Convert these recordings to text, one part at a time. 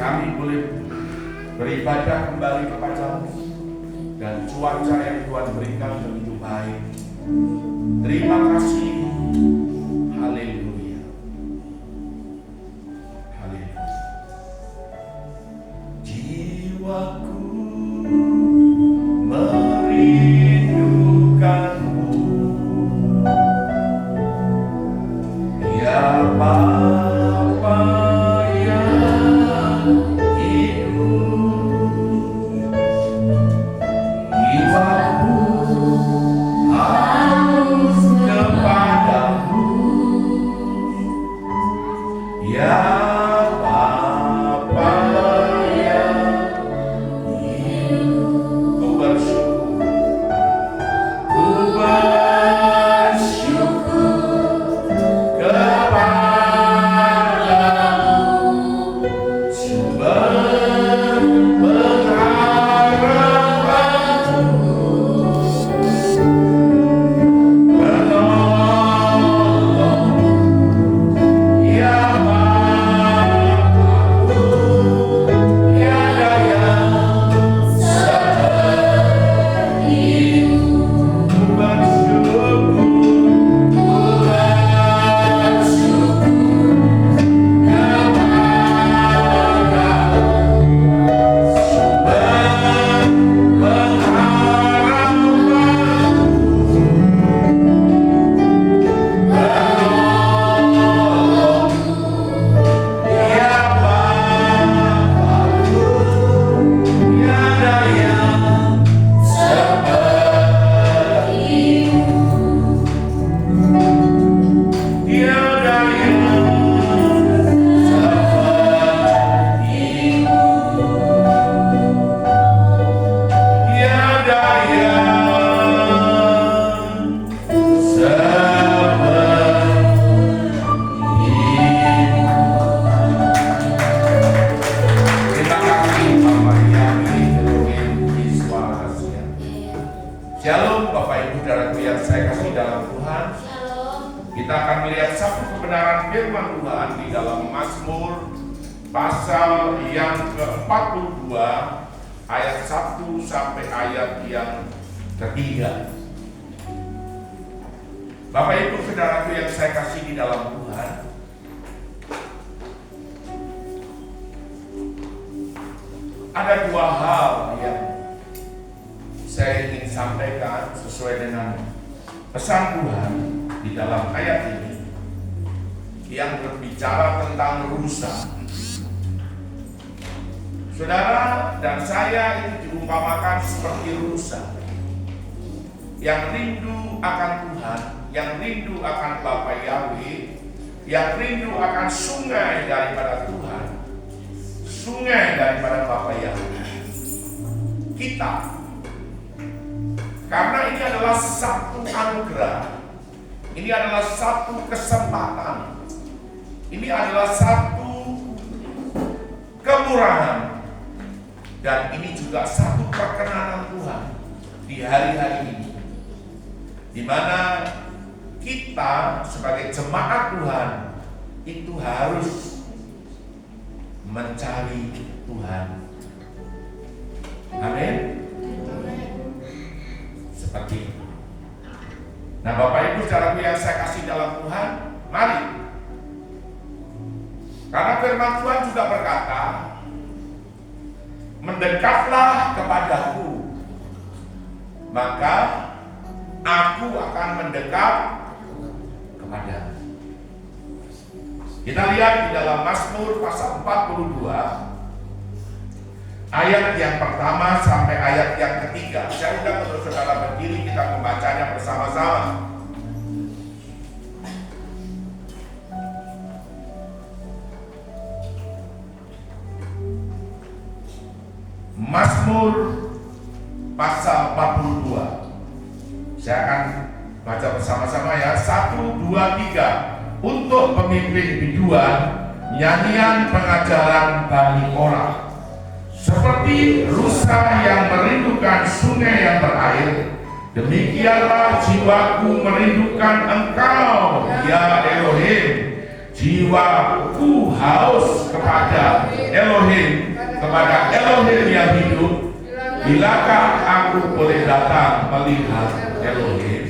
kami boleh beribadah kembali kepada-Mu, dan cuaca yang Tuhan berikan begitu baik. Terima kasih. Haleluya. Haleluya. Jiwaku merindukan-Mu, ya Bapa yang hidup. Jiwaku haus kepadamu, ya Bapa yang hidup. Ku bersyukur kepadamu, sumber pengharapanku, penolong, ya Bapa-Ku, tiada yang seperti-Mu. Ku bersyukur Shalom Bapak Ibu Saudaraku yang saya kasih dalam Tuhan. Kita akan melihat satu kebenaran firman Tuhan di dalam Mazmur pasal yang ke-42 ayat 1 sampai ayat yang ketiga. Bapak Ibu Saudaraku yang saya kasih di dalam Tuhan, ada dua hal yang saya ingin sampaikan sesuai dengan pesan Tuhan di dalam ayat ini yang berbicara tentang rusa. Saudara dan saya ini diumpamakan seperti rusa yang rindu akan Tuhan, yang rindu akan Bapa Yahweh, yang rindu akan sungai daripada Tuhan, sungai daripada Bapa Yahweh. Kita, karena ini adalah satu anugerah, ini adalah satu kesempatan, ini adalah satu kemurahan, dan ini juga satu perkenanan Tuhan di hari-hari ini, di mana kita sebagai jemaat Tuhan itu harus mencari Tuhan. Amin. Seperti itu. Nah Bapak Ibu saudaraku yang saya kasih dalam Tuhan, mari. Karena firman Tuhan juga berkata, mendekatlah kepadaku, maka aku akan mendekat kepadamu. Kita lihat di dalam Mazmur pasal 42 ayat yang pertama sampai ayat yang ketiga. Saya undang untuk saudara berdiri, kita membacanya bersama-sama. Mazmur pasal 42. Saya akan baca bersama-sama ya. 1, 2, 3. Untuk pemimpin biduan, nyanyian pengajaran Bani Korah. Seperti rusa yang merindukan sungai yang berair, demikianlah jiwaku merindukan Engkau, ya Elohim. jiwaku haus kepada Elohim, kepada Elohim yang hidup. Bilakah aku boleh datang melihat Elohim?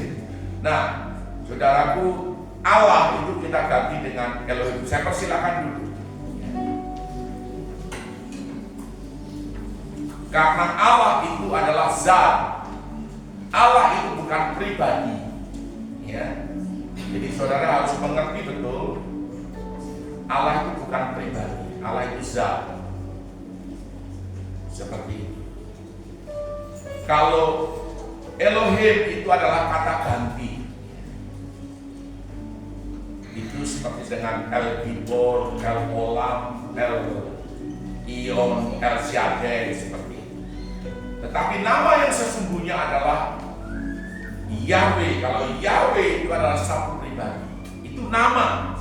Nah, saudaraku, Allah itu kita ganti dengan Elohim. Saya persilakan dulu. Karena Allah itu adalah zat. Allah itu bukan pribadi. Ya. Jadi saudara harus mengerti betul, Allah itu bukan pribadi, Allah itu zat. Seperti itu. Kalau Elohim itu adalah kata ganti, itu seperti dengan El Gibor, El Olam, El Ion, El Shaddai, seperti itu. Tetapi nama yang sesungguhnya adalah Yahweh. Kalau Yahweh itu adalah satu pribadi, itu nama.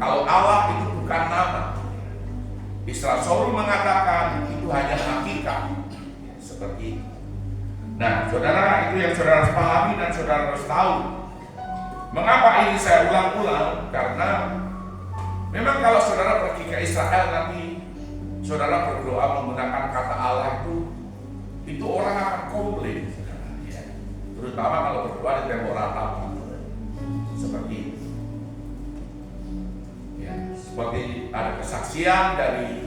Kalau Allah itu bukan nama. Isra Sorul mengatakan itu hanya hakikat, seperti itu. Nah, saudara, itu yang saudara harus pahami dan saudara harus tahu. Mengapa ini saya ulang-ulang? Karena memang kalau saudara pergi ke Israel nanti saudara berdoa menggunakan kata Allah itu orang akan komplain, ya. Terutama kalau berdoa di tembok ratapan, seperti itu. Ya, seperti ada kesaksian dari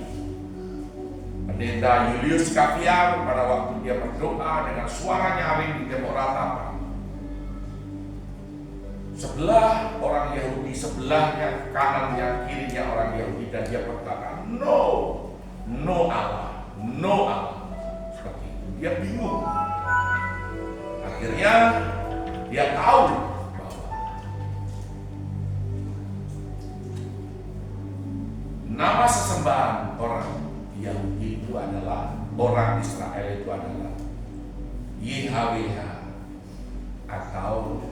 Pendeta Julius Caviar pada waktu dia berdoa dengan suara nyaring di tembok ratapan. Sebelah orang Yahudi, sebelahnya, kanannya, kirinya orang Yahudi, dan dia berkata, no Allah, no Allah. Seperti itu. Dia bingung. Akhirnya dia tahu bahwa nama sesembahan orang Yahudi itu adalah, orang Israel itu adalah YHWH atau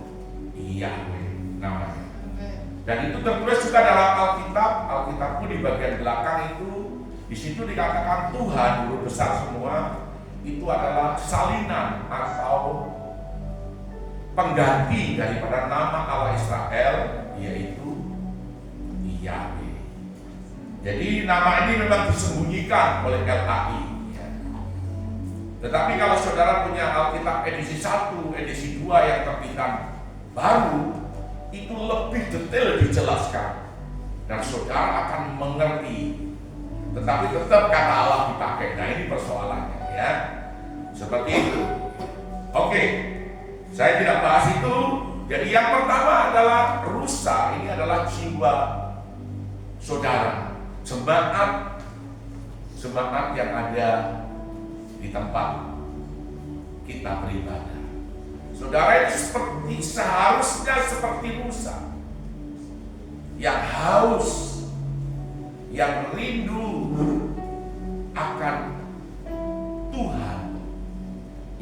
Yahweh namanya. Dan itu tertulis juga dalam Alkitab. Alkitabku di bagian belakang itu, di situ dikatakan Tuhan Guru besar semua itu adalah salinan atau pengganti daripada nama Allah Israel, yaitu Yahweh. Jadi nama ini memang disembunyikan oleh LAI. Tetapi kalau saudara punya Alkitab edisi 1, edisi 2 yang terbitan baru, itu lebih detail dijelaskan dan saudara akan mengerti. Tetapi tetap kata Allah dipakai. Nah, ini persoalannya, ya. Seperti itu. Oke, saya tidak bahas itu. Jadi yang pertama adalah rusa. Ini adalah jiwa saudara. Jemaat yang ada di tempat kita beribadah. Saudara itu seharusnya seperti rusa yang haus, yang rindu akan Tuhan,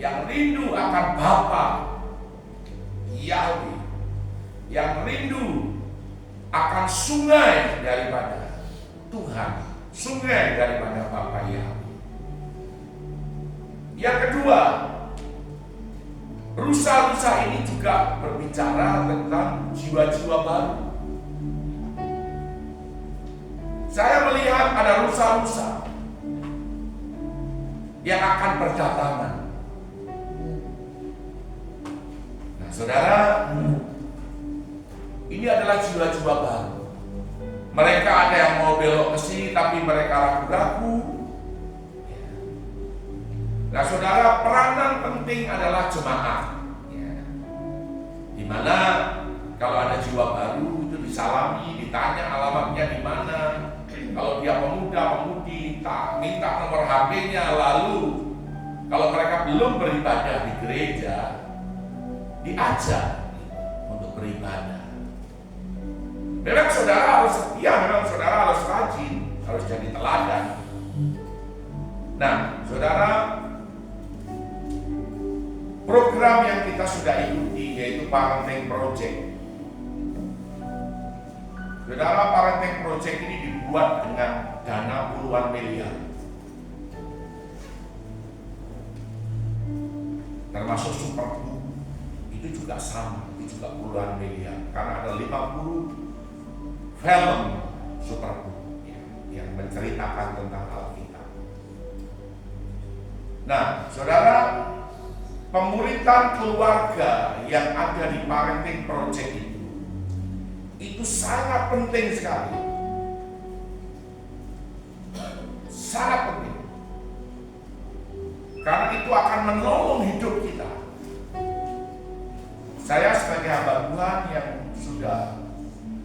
yang rindu akan Bapa Yahweh, yang rindu akan sungai daripada Tuhan, sungai daripada Bapa Yahweh. Yang kedua, rusa-rusa ini juga berbicara tentang jiwa-jiwa baru. Saya melihat ada rusa-rusa yang akan berdatangan. Nah, saudara, ini adalah jiwa-jiwa baru. Mereka ada yang mau belok ke sini, tapi mereka ragu-ragu. Nah, saudara, peranan penting adalah jemaat. Dimana kalau ada jiwa baru itu disalami, ditanya alamatnya di mana. Kalau dia pemuda-pemudi, minta nomor HP-nya. Lalu kalau mereka belum beribadah di gereja, diajak untuk beribadah. Memang saudara harus setia, memang saudara harus rajin, harus jadi teladan. Nah, saudara, program yang kita sudah ikuti yaitu Parenting Project. Saudara, Parenting Project ini dibuat dengan dana puluhan miliar. Termasuk Superbook itu juga sama, itu juga puluhan miliar. Karena ada 50 film Superbook yang menceritakan tentang Alkitab. Nah, saudara, pemuritan keluarga yang ada di Parenting Project itu sangat penting sekali. Sangat penting. Karena itu akan menolong hidup kita. Saya sebagai hamba Tuhan yang sudah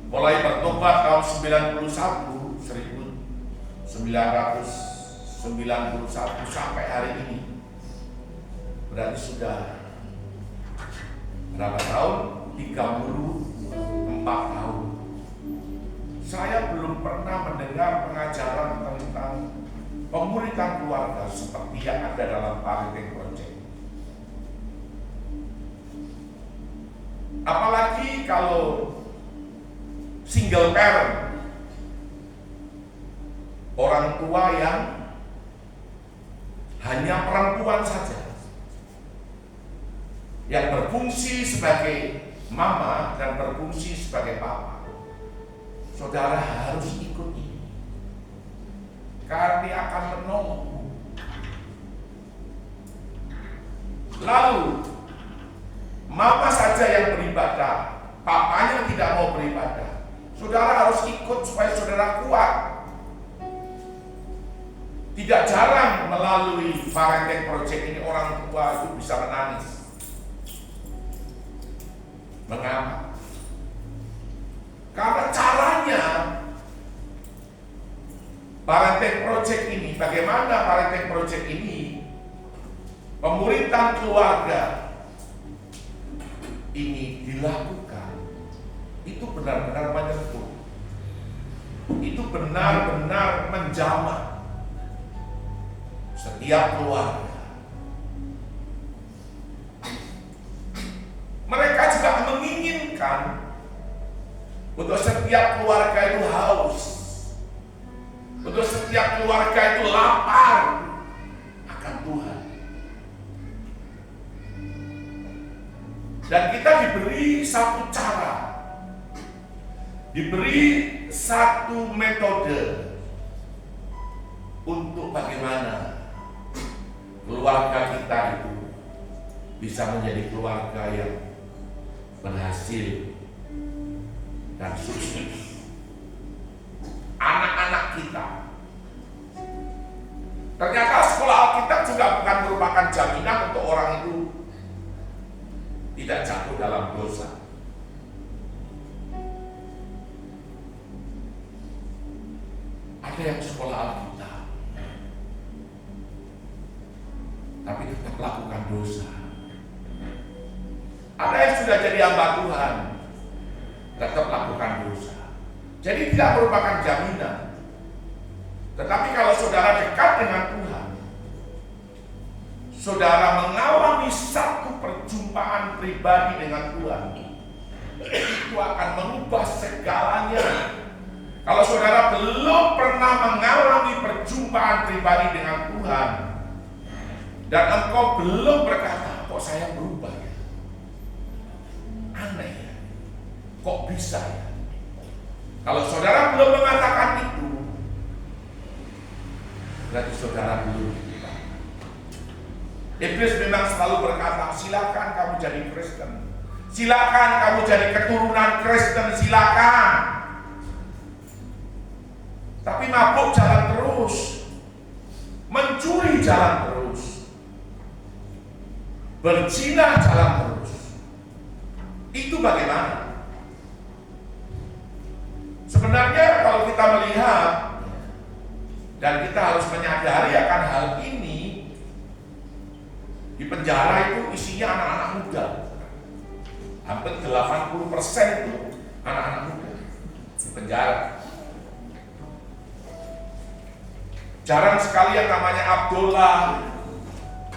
mulai bertobat tahun 1991 sampai hari ini, berarti sudah berapa tahun? 34 tahun. Saya belum pernah mendengar pengajaran tentang pemuritan keluarga seperti yang ada dalam Parenting Project. Apalagi kalau single parent, orang tua yang hanya perempuan saja, yang berfungsi sebagai mama dan berfungsi sebagai papa. Saudara harus ikut ini, karena dia akan menolong. Lalu mama saja yang beribadah, papanya tidak mau beribadah. Saudara harus ikut supaya saudara kuat. Tidak jarang melalui Parenting Project ini orang tua itu bisa menangis. Mengapa? Karena caranya Parenting Project ini, bagaimana Parenting Project ini, pemuritan keluarga ini dilakukan, itu benar-benar menyentuh, itu benar-benar menjamah setiap keluarga. Mereka juga menginginkan untuk setiap keluarga itu haus, untuk setiap keluarga itu lapar akan Tuhan. Dan kita diberi satu cara, diberi satu metode untuk bagaimana keluarga kita itu bisa menjadi keluarga yang berhasil dan sukses. Anak-anak kita, ternyata sekolah Alkitab juga bukan merupakan jaminan untuk orang itu tidak jatuh dalam dosa. Ada yang sekolah Alkitab, tapi tetap lakukan dosa. Ada yang sudah jadi hamba Tuhan, tetap lakukan dosa. Jadi tidak merupakan jaminan. Tetapi kalau saudara dekat dengan Tuhan, saudara mengalami satu perjumpaan pribadi dengan Tuhan, itu akan mengubah segalanya. Kalau saudara belum pernah mengalami perjumpaan pribadi dengan Tuhan, dan engkau belum berkata, kok saya berubah ya? Aneh ya? Kok bisa ya? Kalau saudara belum mengatakan itu, berarti saudara belum. Iblis memang selalu berkata, silakan kamu jadi Kristen, silakan kamu jadi keturunan Kristen, silakan. Tapi mabuk jalan terus, mencuri jalan terus, berzina jalan terus. Itu bagaimana? Sebenarnya kalau kita melihat dan kita harus menyadari akan hal ini, di penjara itu isinya anak-anak muda. Hampir 80% itu anak-anak muda di penjara. Jarang sekali yang namanya Abdullah,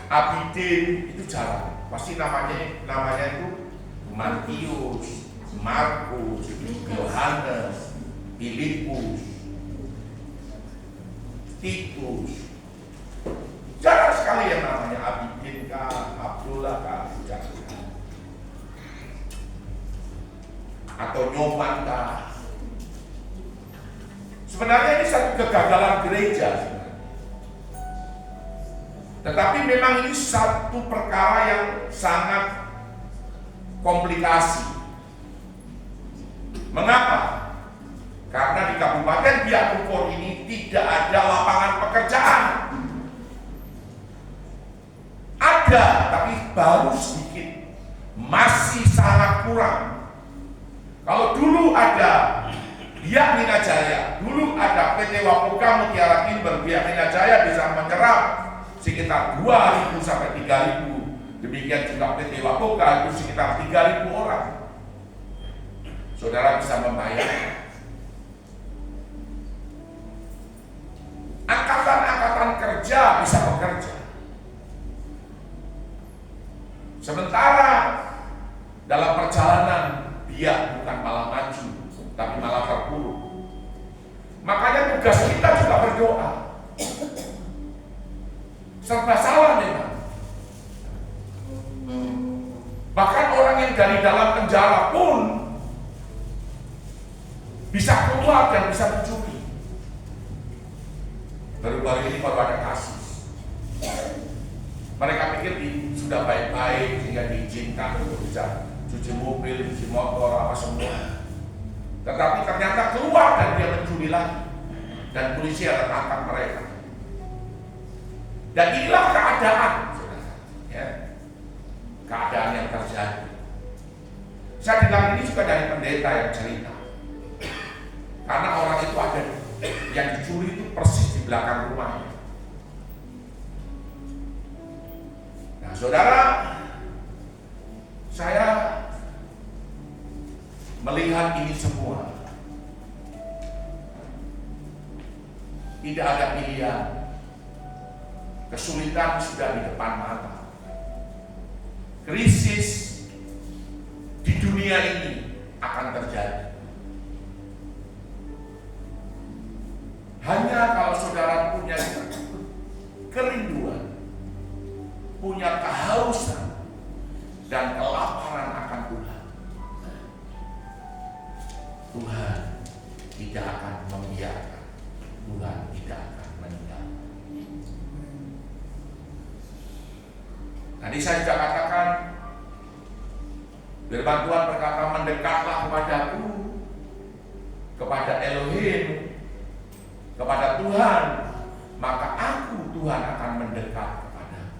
Abidin, itu jarang. Pasti namanya itu Matius, Markus, Yohanes, Filipus, Titus. Jarang sekali yang namanya Abidin kah, Abdullah kah, atau Nyoman kah. Sebenarnya ini satu kegagalan gereja. Tetapi memang ini satu perkara yang sangat komplikasi. Mengapa? Karena di Kabupaten Biak Numfor ini tidak ada lapangan pekerjaan. Ada, tapi baru sedikit. Masih sangat kurang. Kalau dulu ada Biak Minajaya, dulu ada PT Wapoka Mutiara Timber, Biak Minajaya bisa menyerap sekitar 2.000 sampai 3.000. Demikian juga PT Wapoka itu sekitar 3.000 orang. Saudara bisa membayar. Angkatan-angkatan kerja bisa bekerja. Sementara dalam perjalanan Biak bukan malah maju, tapi malah terpuruk. Makanya tugas kita juga berdoa. Serba salah memang. Bahkan orang yang dari dalam penjara pun bisa keluar dan bisa mencuri. Baru-baru ini baru ada kasus. Mereka pikir sudah baik-baik sehingga diizinkan untuk bisa cuci mobil, cuci motor, apa semua. Tetapi ternyata keluar dan dia mencuri lagi. Dan polisi ada tangkap mereka. Dan inilah keadaan, ya, keadaan yang terjadi. Saya bilang ini juga dari pendeta yang cerita. Karena orang itu ada yang dicuri itu persis di belakang rumahnya. Nah, saudara, saya melihat ini semua. Tidak ada pilihan. Kesulitan sudah di depan mata. Krisis di dunia ini akan terjadi. Hanya kalau saudara punya kerinduan, punya kehausan dan kelaparan akan Tuhan, Tuhan tidak akan membiarkan, Tuhan tidak akan meninggalkan. Tadi saya sudah katakan, firman Tuhan berkata, mendekatlah kepadaku, kepada Elohim, kepada Tuhan, maka aku, Tuhan, akan mendekat kepadamu.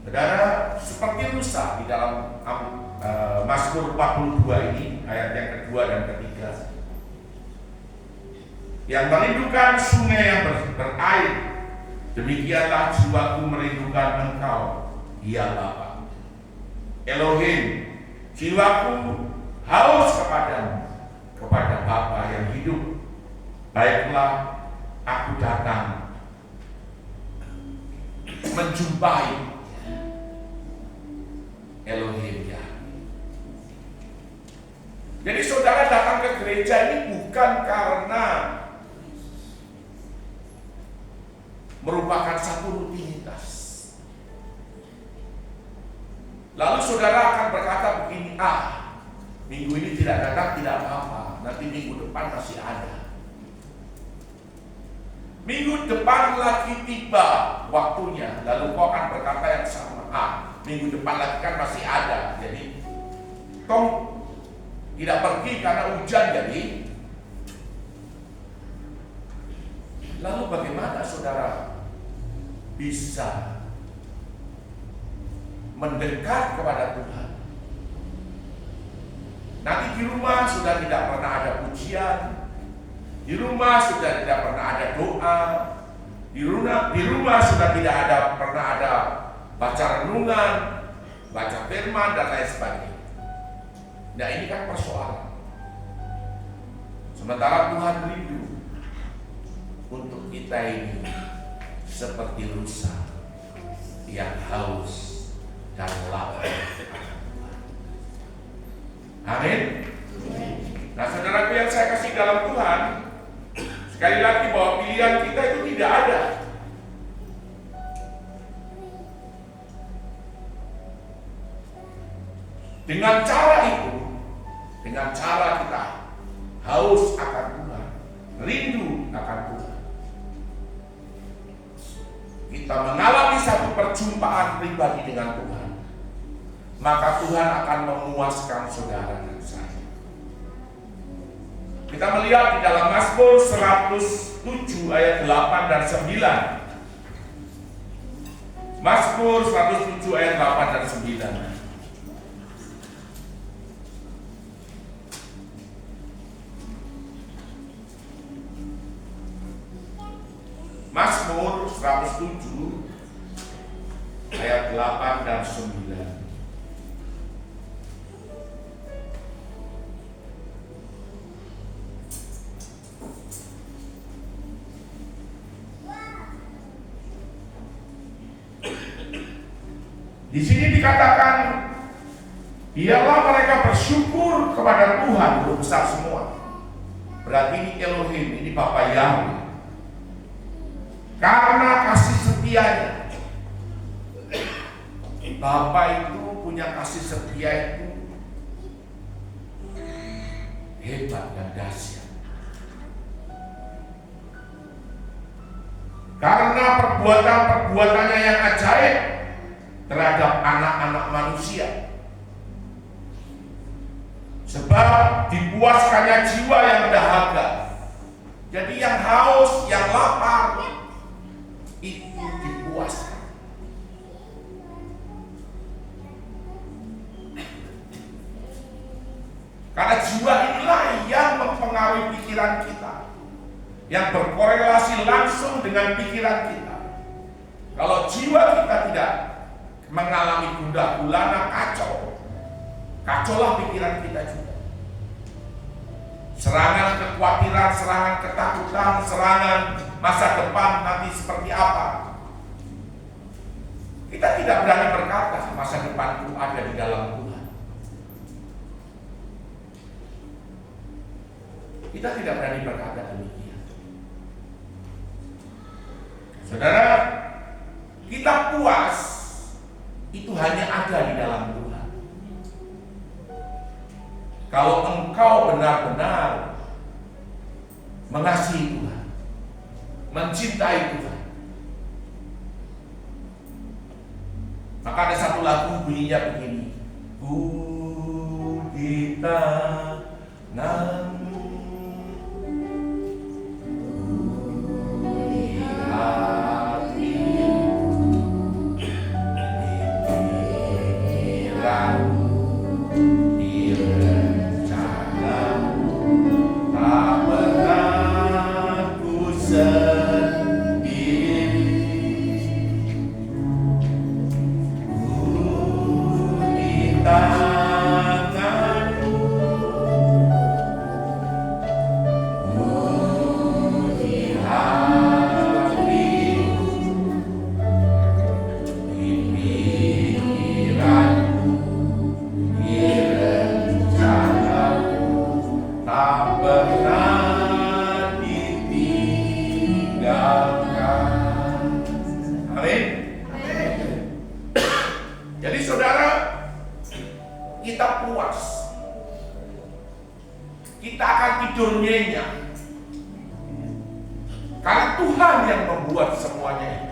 Saudara, seperti rusa di dalam Mazmur 42 ini, ayat yang kedua dan ketiga, yang merindukan sungai yang berair, demikianlah jiwaku merindukan Engkau, ya Bapa. Elohim, jiwaku haus kepadamu, kepada Bapa yang hidup. Baiklah, aku datang menjumpai Elohim ya. Jadi saudara datang ke gereja ini bukan karena merupakan satu rutinitas. Lalu saudara akan berkata begini, minggu ini tidak datang tidak apa-apa, nanti minggu depan masih ada. Minggu depan lagi tiba waktunya, lalu kau akan berkata yang sama, minggu depan lagi kan masih ada. Jadi kau tidak pergi karena hujan jadi. Lalu bagaimana saudara bisa mendekat kepada Tuhan? Nanti di rumah sudah tidak pernah ada pujian, di rumah sudah tidak pernah ada doa, di rumah sudah tidak pernah ada baca renungan, baca firman dan lain sebagainya. Nah, ini kan persoalan. Sementara Tuhan rindu untuk kita ini seperti rusa yang haus dan lapar. Amin. Nah, saudaraku yang saya kasih dalam Tuhan, sekali lagi bahwa pilihan kita itu tidak ada. Dengan cara itu, dengan cara kita haus akan Tuhan, rindu akan Tuhan. Kita mengalami satu perjumpaan pribadi dengan Tuhan, maka Tuhan akan memuaskan saudara dan saya. Kita melihat di dalam Mazmur 107 ayat 8 dan 9. Mazmur 107 ayat 8 dan 9. Mazmur 107 ayat 8 dan 9. Di sini dikatakan, biarlah mereka bersyukur kepada Tuhan Guru besar semua. Berarti ini Elohim, ini Bapa Yahweh. Karena kasih setianya. Bapa itu punya kasih setia itu hebat dan dahsyat. Karena perbuatan-perbuatannya yang ajaib terhadap anak-anak manusia. Sebab dipuaskannya jiwa yang dahaga. Jadi yang haus, yang lapar, itu dipuaskan. Karena jiwa inilah yang mempengaruhi pikiran kita, yang berkorelasi langsung dengan pikiran kita. Kalau jiwa kita tidak mengalami gundah gulana, kacaulah pikiran kita juga. Serangan kekhawatiran, serangan ketakutan, serangan masa depan nanti seperti apa. Kita tidak berani berkata masa depanku ada di dalam Tuhan. Kita tidak berani berkata demikian. Saudara, kita puas itu hanya ada di dalam Tuhan. Kalau engkau benar-benar mengasihi Tuhan, mencintai Tuhan, maka ada satu lagu bunyinya begini: ku di tanganmu, di hatimu, di pikiranmu, di rencanamu, tak pernah ku tidur nyenyak. Karena Tuhan yang membuat semuanya itu.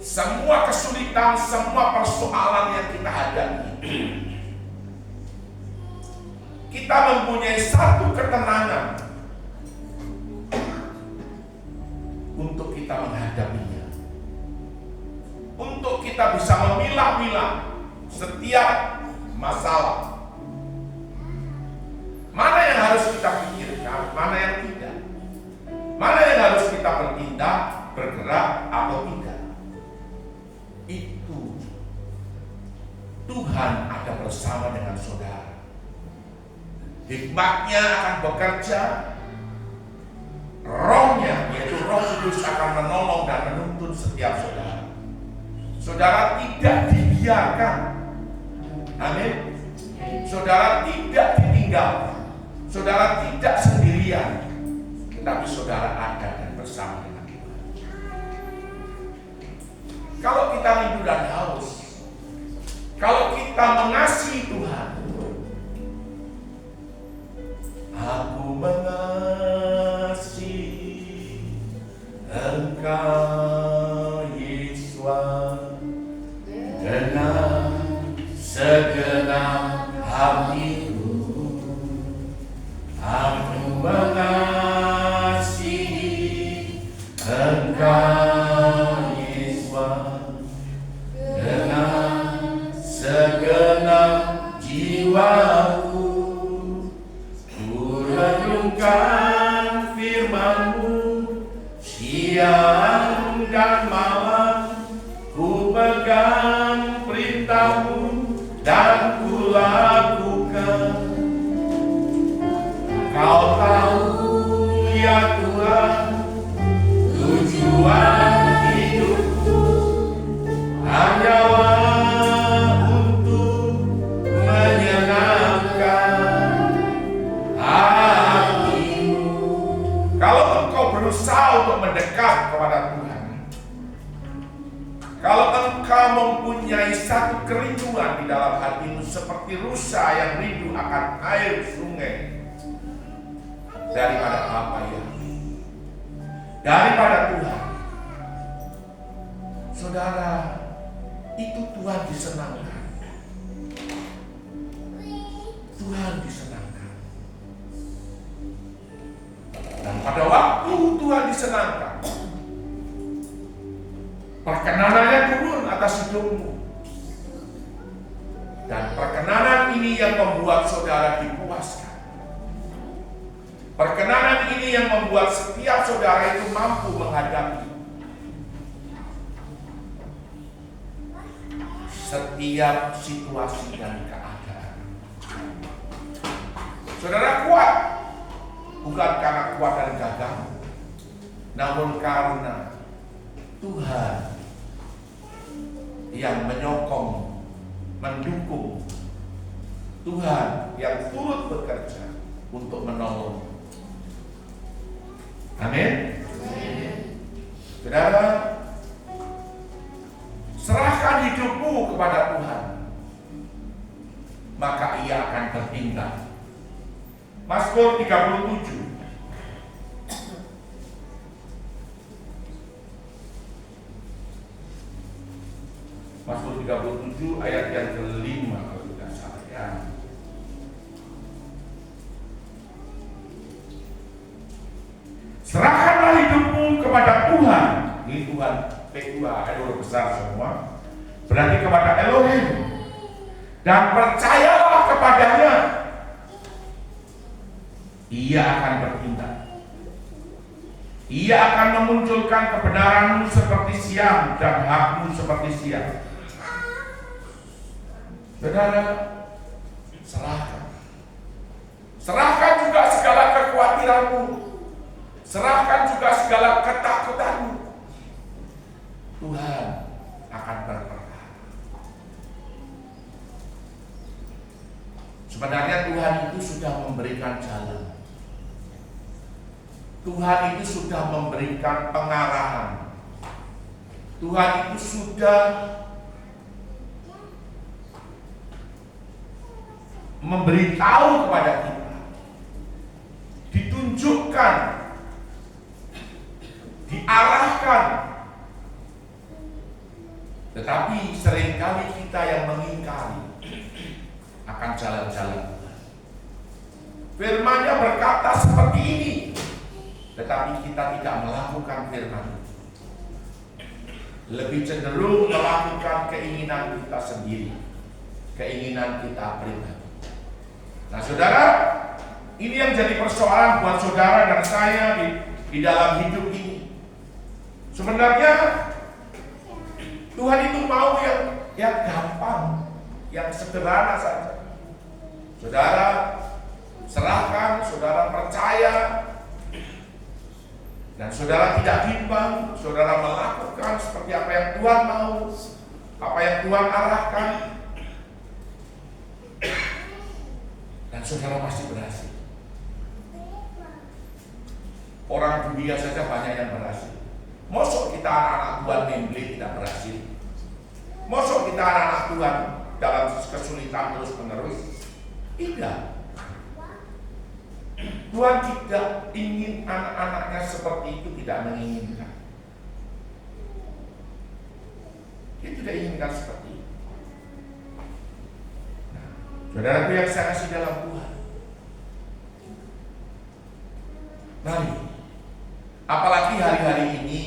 Semua kesulitan, semua persoalan yang kita hadapi, kita mempunyai satu ketenangan untuk kita menghadapinya, untuk kita bisa memilah-milah setiap masalah. Mana yang harus kita pikirkan, mana yang tidak, mana yang harus kita bertindak, bergerak atau tidak. Itu Tuhan ada bersama dengan saudara. Hikmatnya akan bekerja, rohnya yaitu Roh Kudus akan menolong dan menuntun setiap saudara. Saudara tidak dibiarkan, amin. Saudara tidak ditinggal, saudara tidak sendirian, tetapi saudara ada dan bersama dengan Tuhan. Kalau kita rindu dan haus, kalau kita mengasihi Tuhan, mempunyai satu kerinduan di dalam hatimu seperti rusa yang rindu akan air sungai daripada apa ya? Daripada Tuhan. Saudara, itu Tuhan disenangkan. Tuhan disenangkan. Dan pada waktu Tuhan disenangkan, perkenanannya turun atas hidupmu. Dan perkenanan ini yang membuat saudara dipuaskan. Perkenanan ini yang membuat setiap saudara itu mampu menghadapi setiap situasi dan keadaan. Saudara kuat bukan karena kuat dan gagah, namun karena Tuhan yang menyokong, mendukung, Tuhan yang turut bekerja untuk menolong. Amin. Saudara, serahkan hidupmu kepada Tuhan, maka Ia akan bertindak. Mazmur 37. Mazmur 37 ayat yang kelima kalau tidak salah ya. Serahkanlah hidupmu kepada Tuhan. Ini Tuhan P2, ada huruf besar semua. Berarti kepada Elohim. Dan percayalah kepadanya. Ia akan bertindak. Ia akan memunculkan kebenaranmu seperti siang dan hakmu seperti siang. Saudara, serahkan. Serahkan juga segala kekhawatiranmu. Serahkan juga segala ketakutanmu. Tuhan akan berperkara. Sebenarnya Tuhan itu sudah memberikan jalan. Tuhan itu sudah memberikan pengarahan. Tuhan itu sudah memberitahu kepada kita, ditunjukkan, diarahkan. Tetapi seringkali kita yang mengingkari akan jalan-jalan Tuhan. Firman-Nya berkata seperti ini, tetapi kita tidak melakukan firman. Lebih cenderung melakukan keinginan kita sendiri, keinginan kita pribadi. Nah saudara, ini yang jadi persoalan buat saudara dan saya di dalam hidup ini. Sebenarnya Tuhan itu mau yang gampang, yang sederhana saja. Saudara serahkan, saudara percaya, dan saudara tidak bimbang. Saudara melakukan seperti apa yang Tuhan mau, apa yang Tuhan arahkan, dan saudara pasti berhasil. Orang dunia saja banyak yang berhasil. Mosok kita anak-anak Tuhan membleh tidak berhasil? Mosok kita anak-anak Tuhan dalam kesulitan terus menerus? Tidak. Tuhan tidak ingin anak-anaknya seperti itu, tidak menginginkan. Dia tidak inginkan seperti itu. Nah, saudaraku yang saya kasih dalam Tuhan, mari, apalagi hari-hari ini,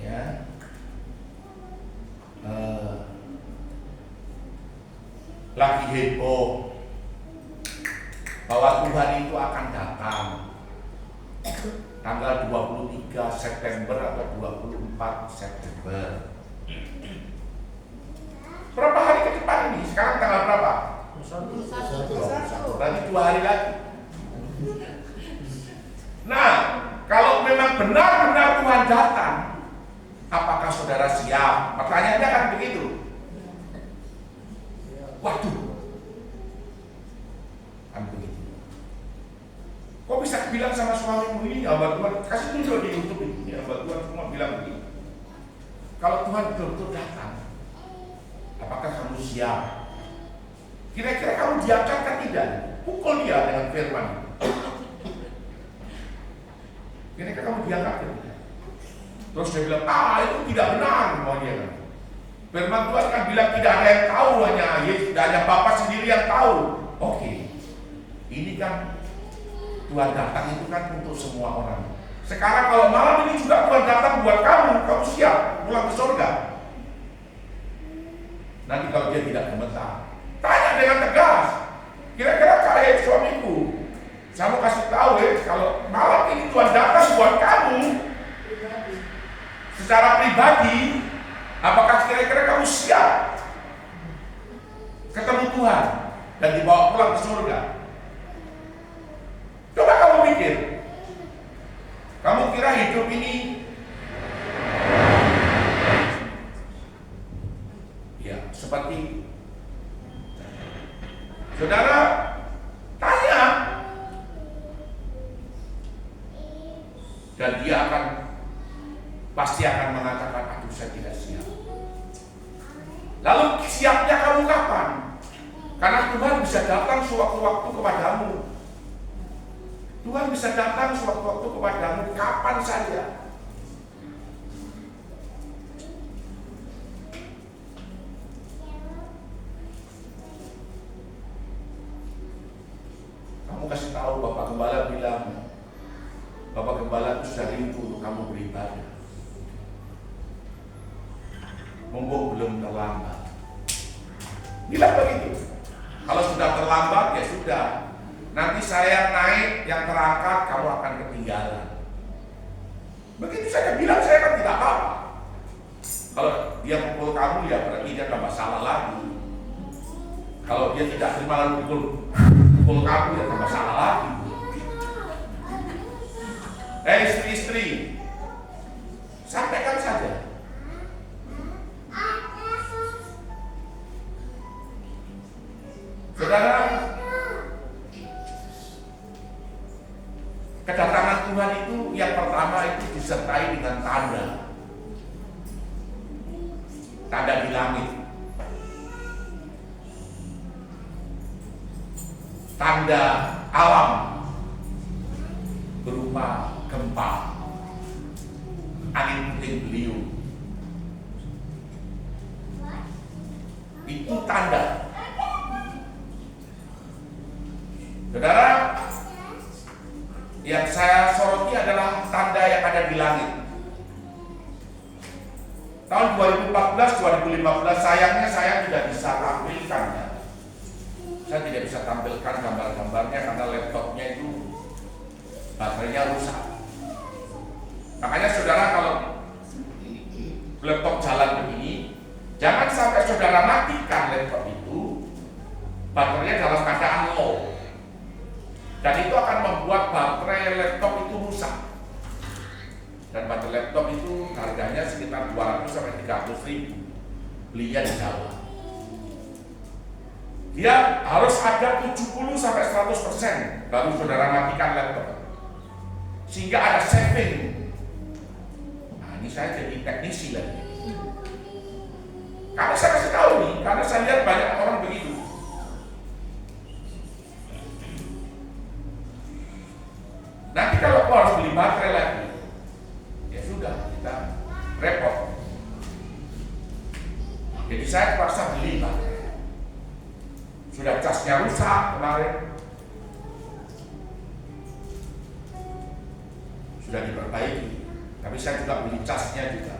ya, lagi heboh bahwa Tuhan itu akan datang tanggal 23 September atau 24 September. Berapa hari ke depan ini? Sekarang tanggal berapa? 1. Berarti 2 hari lagi. Nah, kalau memang benar-benar Tuhan datang, apakah saudara siap? Pertanyaannya kan begitu. Waduh, kan begitu. Kok bisa bilang sama suamimu ini, hamba Tuhan, kasih tunjuk di YouTube ini, hamba Tuhan semua bilang begitu. Kalau Tuhan betul-betul datang, apakah kamu siap? Kira-kira kamu diangkat kan tidak? Pukul dia dengan firman. Kira-kira kamu diangkat kan tidak? Terus dia bilang, itu tidak benar, mau dia kan. Firman Tuhan kan bilang tidak ada yang tahu, hanya Bapa sendiri yang tahu. Oke, ini kan Tuhan datang itu kan untuk semua orang. Sekarang kalau malam ini juga Tuhan datang buat kamu siap pulang ke surga. Nanti kalau dia tidak gemetar, tanya dengan tegas. Kira-kira suamiku, saya mau kasih tahu kalau malam ini Tuhan datang buat kamu secara pribadi, apakah kira-kira kamu siap ketemu Tuhan dan dibawa pulang ke surga? Coba kamu pikir. Kamu kira hidup ini ya seperti saudara tanya, dan dia pasti akan mengatakan, aduh saya tidak siap. Lalu siapnya kamu kapan? Karena Tuhan bisa datang sewaktu-waktu kepadamu. Tuhan bisa datang sewaktu-waktu kepadamu kapan saja. Kamu kasih tahu, Bapak Gembala bilang, Bapak Gembala itu sudah rindu untuk kamu beribadah. Mumpung belum terlambat. Bilang begitu. Kalau sudah terlambat ya sudah. Nanti saya naik, yang terangkat kamu akan ketinggalan. Begitu saja bilang, saya kan tidak apa-apa. Kalau dia pukul kamu ya berarti dia tambah salah lagi. Kalau dia tidak terima lalu pukul kamu ya tambah salah lagi. Istri-istri, sampaikan saja. Saudara, kedatangan Tuhan itu yang pertama itu disertai dengan tanda di langit, tanda alam berupa gempa, angin puting beliung. Itu tanda. Saudara, yang saya soroti adalah tanda yang ada di langit. Tahun 2014-2015 sayangnya saya tidak bisa tampilkannya. Saya tidak bisa tampilkan gambar-gambarnya karena laptopnya itu baterainya rusak. Makanya saudara, kalau laptop jalan begini, jangan sampai saudara matikan laptop itu, baterainya dalam keadaan low. Dan itu akan membuat baterai laptop itu rusak. Dan baterai laptop itu harganya sekitar 200 sampai 300 ribu. Belinya di Jawa. Dia harus ada 70 sampai 100% baru saudara matikan laptop. Sehingga ada saving. Nah, ini saya jadi teknisi lagi. Karena saya kasih tahu nih, karena saya lihat banyak orang begitu. Nanti kalau kau harus beli baterai lagi, ya sudah, kita repot. Jadi saya terpaksa beli baterai. Sudah casnya rusak kemarin, sudah diperbaiki, tapi saya juga beli casnya juga.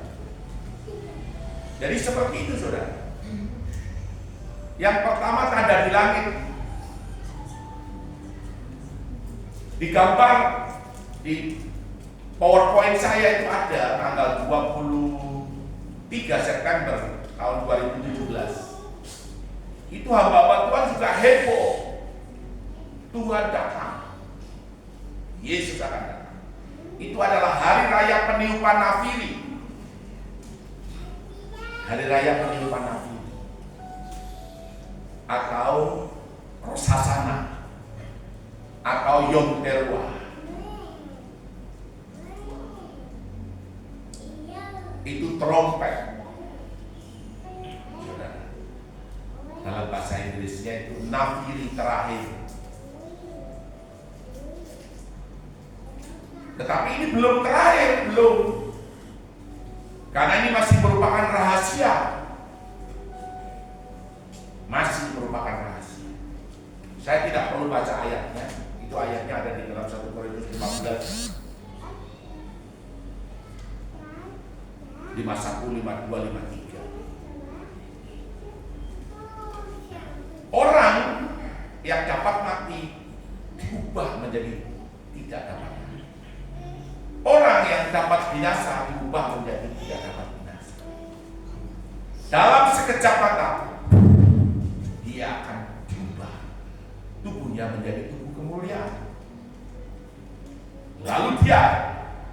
Jadi seperti itu saudara. Yang pertama tanda di langit. Digambar di PowerPoint saya itu ada tanggal 23 September tahun 2017. Itu hamba Tuhan juga heboh. Tuhan datang. Yesus akan datang. Itu adalah hari raya peniupan nafiri. Hari raya peniupan nafiri. Atau Rosh Hashanah. Atau Yom Teruah. Itu trompet. terakhir. Tetapi ini belum terakhir, belum. Karena ini masih merupakan rahasia. Masih merupakan rahasia. Saya tidak perlu baca ayatnya. Itu ayatnya ada di dalam 1 Korintus 15. 51, 52, 53. Orang yang dapat mati diubah menjadi tidak dapat mati. Orang yang dapat binasa diubah menjadi tidak dapat binasa. Dalam sekejap mata dia akan diubah. Tubuhnya menjadi tubuh kemuliaan. Lalu dia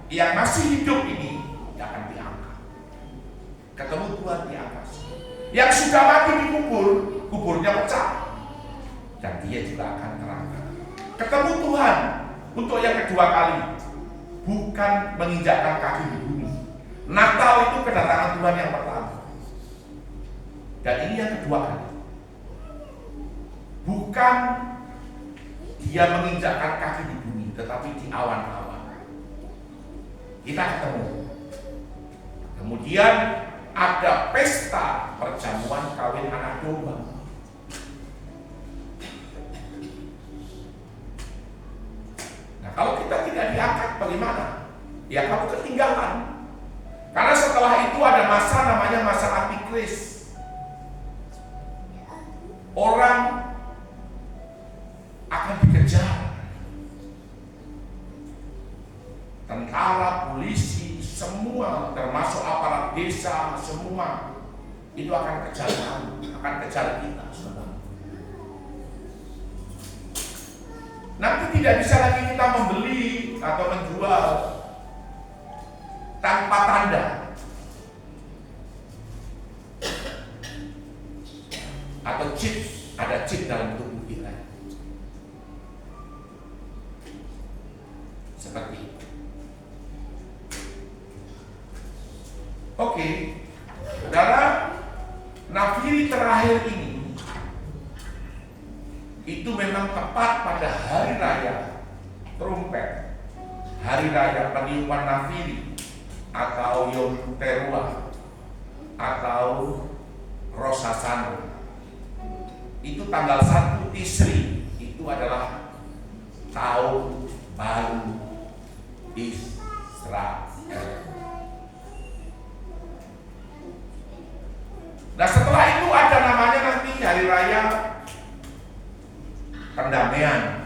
yang masih hidup ini akan diangkat. Ketemu Tuhan di atas. Yang sudah mati dikubur, kuburnya pecah, dan dia juga akan terangkat. Ketemu Tuhan untuk yang kedua kali, bukan menginjakkan kaki di bumi. Natal itu kedatangan Tuhan yang pertama, dan ini yang kedua kali. Bukan dia menginjakkan kaki di bumi, tetapi di awan-awan. Kita ketemu. Kemudian ada pesta perjamuan kawin anak domba. Nah, kalau kita tidak diangkat bagaimana? Ya kamu ketinggalan. Karena setelah itu ada masa namanya masa antikris. Orang akan dikejar. Tentara, polisi, semua termasuk aparat desa, semua itu akan kejar kamu, akan kejar kita semua. Nanti tidak bisa lagi kita membeli atau menjual tanpa tanda. Atau chip, ada chip dalam tubuh kita. Seperti itu. Oke, saudara, nafiri terakhir ini itu memang tepat pada hari raya trompet, hari raya peniupan nafiri atau Yom Teruah atau Rosh Hashanah. Itu tanggal 1 Tisri, itu adalah tahun baru Israel. Nah, setelah itu ada namanya nanti hari raya pendamaian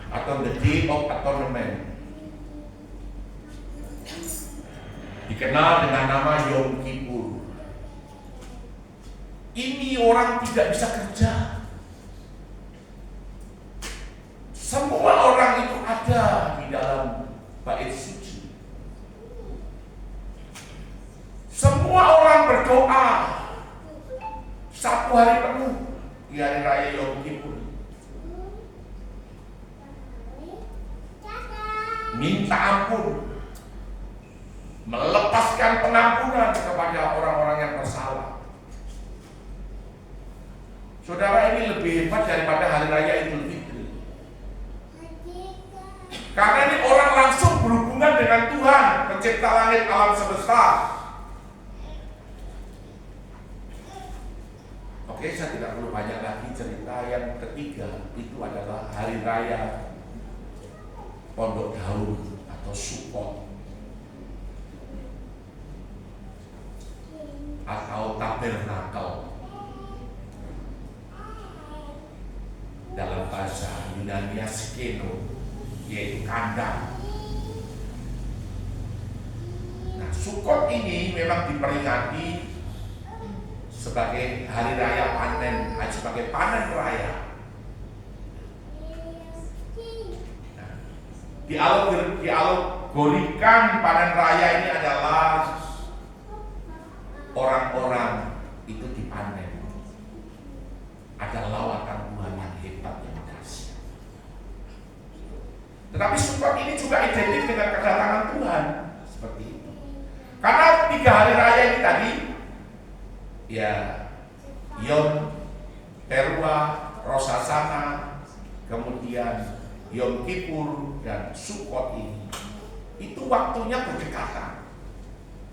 atau the Day of Atonement, dikenal dengan nama Yom Kippur. Ini orang tidak bisa kerja. Semua orang itu ada di dalam bait suci. Semua orang berdoa 1 hari penuh di hari raya Yom Kippur. Minta ampun, melepaskan pengampunan kepada orang-orang yang bersalah. Saudara, ini lebih hebat daripada hari raya Idul Fitri. Karena ini orang langsung berhubungan dengan Tuhan, pencipta langit alam semesta. Oke, saya tidak perlu banyak lagi cerita. Yang ketiga itu adalah hari raya Pondok Daun atau Sukkot atau Tabernakel dalam bahasa Yunani skeno, yaitu kandang. Nah, Sukkot ini memang diperingati sebagai hari raya panen, sebagai panen raya. Nah, dialegorikan panen raya ini adalah orang-orang itu dipanen. Ada lawatan Tuhan yang hebat, yang dahsyat. Tetapi Sukkot ini juga identik dengan kedatangan Tuhan, seperti itu. Karena 3 hari raya ini tadi, ya Yom Teruah, Rosh Hashanah, kemudian Yom Kippur dan Sukkot ini, itu waktunya berdekatan,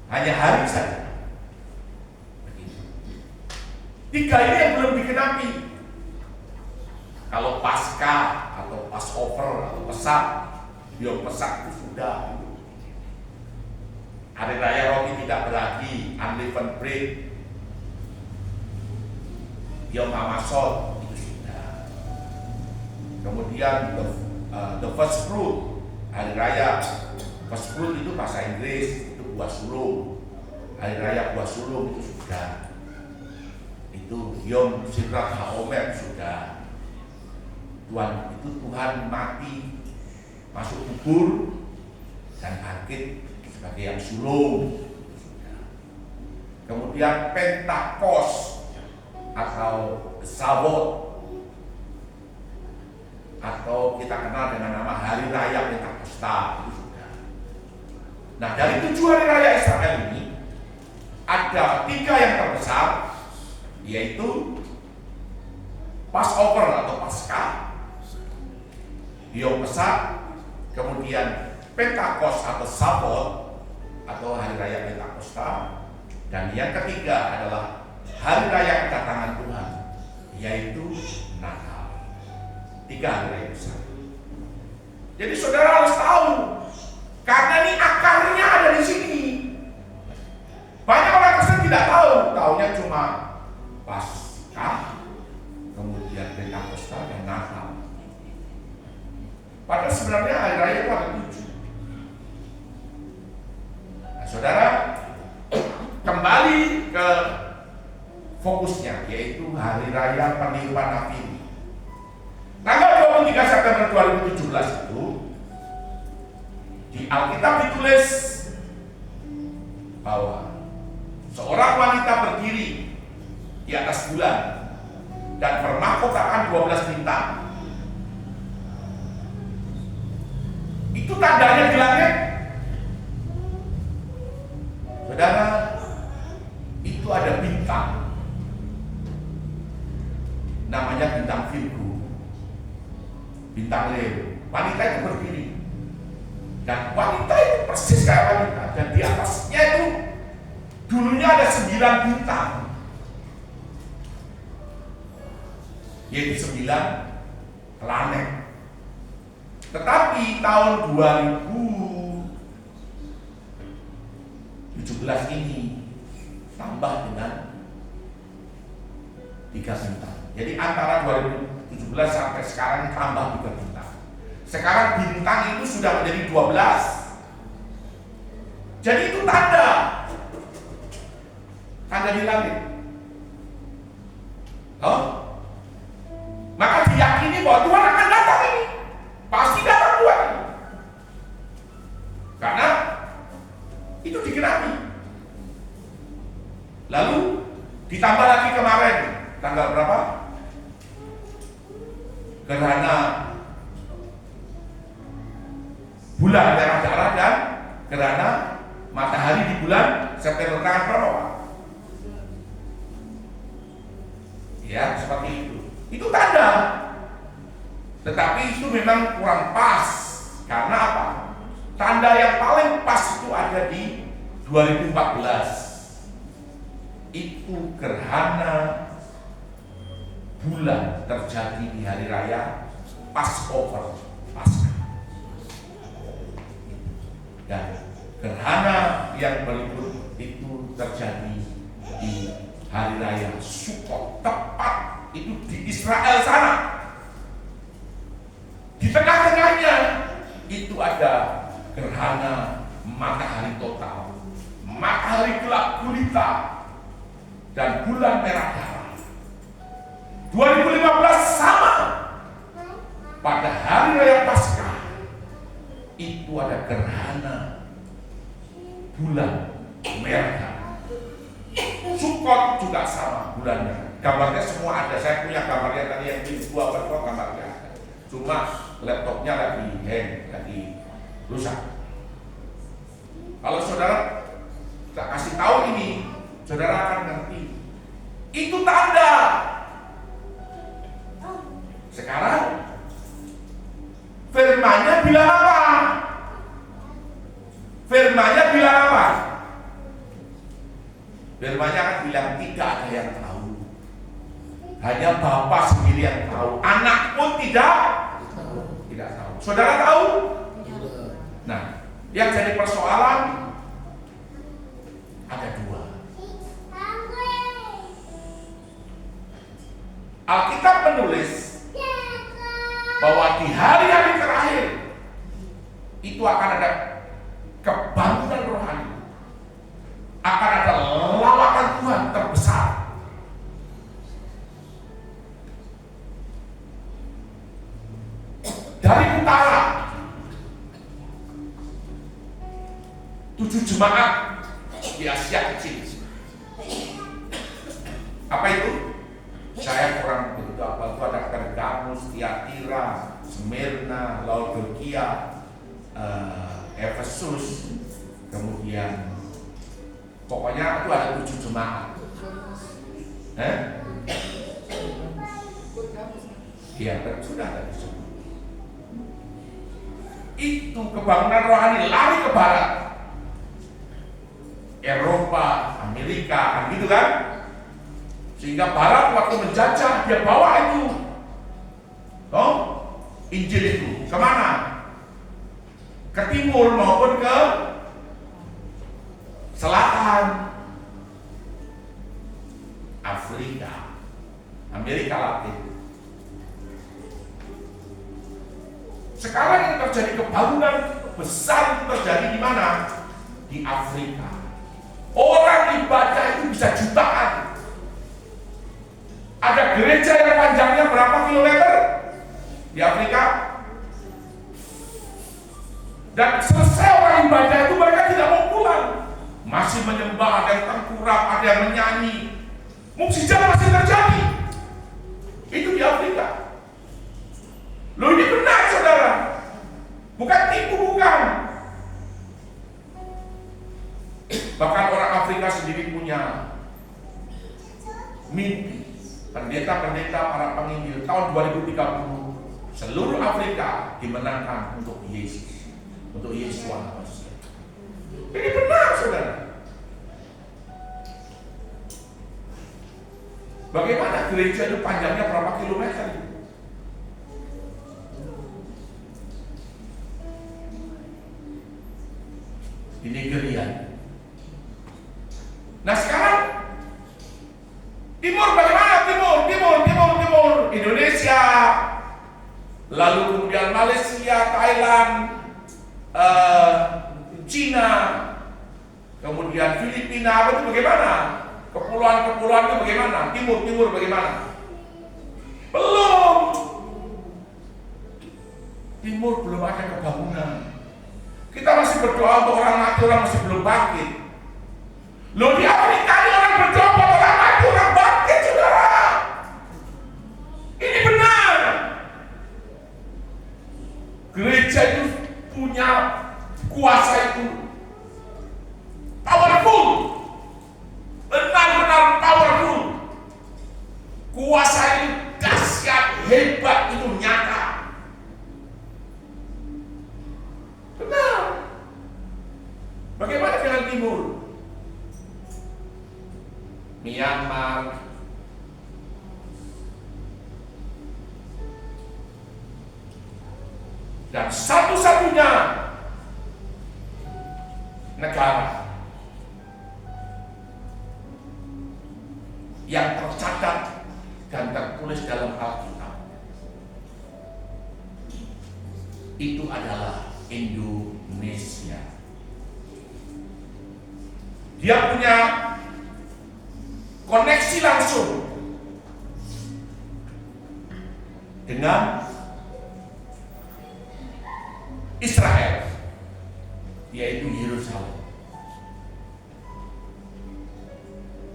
hanya hari saja. Tiga ini yang belum digenapi. Kalau Paskah atau Passover atau Pesak, Yom Pesak itu sudah. Hari Raya Roti Tidak Beragi, Unleavened Bread, Yom Hamasot itu sudah. Kemudian the first fruit, Hari Raya first fruit itu bahasa Inggris, itu buah sulung. Hari Raya buah sulung itu sudah. Itu Yom Sirrat HaOmer sudah. Tuhan mati, masuk kubur dan bangkit sebagai yang sulung. Kemudian Pentakos atau Shavuot, atau kita kenal dengan nama Hari Raya Pentakosta, itu sudah. Nah, dari 7 hari raya Israel ini ada 3 yang terbesar, yaitu Passover atau Paskah, Yom Pesak, kemudian Pentakos atau Shavuot atau Hari Raya Pentakosta, dan yang ketiga adalah Hari Raya Kedatangan Tuhan, yaitu Natal. 3 hari raya besar. Jadi saudara harus tahu, karena ini akarnya ada di sini. Banyak orang Kristen tidak tahu, taunya cuma Paskah, kemudian Pentakosta dan Natal. Padahal sebenarnya hari raya itu ada 7. Nah, saudara, kembali ke fokusnya, yaitu Hari Raya Peniruan Nabi. Tanggal 23 September 2017 itu di Alkitab ditulis bahwa seorang wanita berdiri di atas bulan dan bermahkotakan 12 bintang. Itu tandanya di langit. Saudara, itu ada bintang, namanya bintang Virgo, bintang Leo. Wanita itu berdiri, dan wanita itu persis kayak wanita, dan di atasnya itu dulunya ada 9 bintang, yaitu 9 planet. Tetapi tahun 2017 ini tambah dengan 3 bintang. Jadi antara 2017 sampai sekarang tambah 3 bintang. Sekarang bintang itu sudah menjadi 12. Jadi itu tanda di langit. Maka diyakini bahwa Tuhan akan datang ini. Pasti datang Tuhan. Karena itu digenapi. Lalu ditambah lagi kemarin tanggal berapa? Gerhana bulan merah darah dan gerhana matahari di bulan September tanggal berapa, Pak? Ya, seperti itu. Itu tanda. Tetapi itu memang kurang pas. Karena apa? Tanda yang paling pas itu ada di 2014. Itu gerhana bulan terjadi di hari raya Passover, Paskah. Dan gerhana yang berikut itu terjadi di hari raya Sukkot, tepat itu di Israel sana. Di tengah-tengahnya itu ada gerhana matahari total, matahari gelap gulita, dan bulan merah darah. 2015 sama. Pada hari raya Paskah itu ada gerhana bulan merah darah. Sukkot juga sama bulannya. Gambarnya semua ada. Saya punya gambarnya tadi yang di gua berkok gambarnya. Cuma laptopnya lagi hang, lagi rusak. Kalau saudara tak kasih tahu ini, saudara akan ngerti. Itu tanda. Sekarang firman-Nya bilang apa? Firman-Nya bilang apa? Firman-Nya kan bilang tidak ada yang tahu. Hanya Bapa sendiri yang tahu. Anak pun tidak tahu. Saudara tahu? Nah, yang jadi persoalan ada dua. Alkitab menulis bahwa di hari-hari terakhir itu akan ada kebangunan rohani, akan ada lawakan Tuhan terbesar. Dari utara 7 jemaat di Asia Kecil. Apa itu? Saya kurang begitu apa itu. Ada Pergamus, Tiatira, Smyrna, Laodikia, Efesus, kemudian pokoknya itu ada 7 jemaat. Iya, sudah ada disebut. Itu kebangunan rohani lari ke barat, Eropa, Amerika, kan gitu kan? Sehingga barat waktu menjajah dia bawa itu, Injil itu kemana? Ke timur maupun ke selatan, Afrika, Amerika Latin. Sekarang yang terjadi kebangunan besar itu terjadi di mana? Di Afrika. Orang ibadah itu bisa jutaan. Ada gereja yang panjangnya berapa kilometer di Afrika? Dan selesai orang ibadah itu mereka tidak mau pulang. Masih menyembah, ada yang tengkurap, ada yang menyanyi. Mukjizat masih terjadi. Itu di Afrika. Loh, ini benar saudara, bukan tipu, bukan. Bahkan orang Afrika sendiri punya mimpi. Pendeta-pendeta, para penginjil tahun 2030 seluruh Afrika dimenangkan untuk Yesus, untuk Yesus Tuhan. Ini benar saudara. Bagaimana gereja itu panjangnya berapa kilometer? Di Nigeria. Nah sekarang timur bagaimana? Timur Indonesia, lalu kemudian Malaysia, Thailand, Cina, kemudian Filipina, itu bagaimana? Kepulauan-kepulauan itu bagaimana? Timur bagaimana? Belum. Timur belum ada kebangunan. Kita masih berdoa untuk orang mati, orang masih belum bangkit. Loh, di Afrika ini orang berdoa untuk orang mati, orang bangkit, saudara. Ini benar. Gereja itu punya kuasa itu powerful, benar-benar powerful. Kuasa itu dahsyat, hebat, itu nyata. Benar. Bagaimana dengan timur? Myanmar, dan satu-satunya negara yang tercatat dan tertulis dalam Alkitab itu adalah Indonesia. Dia punya koneksi langsung dengan Israel, yaitu Yerusalem.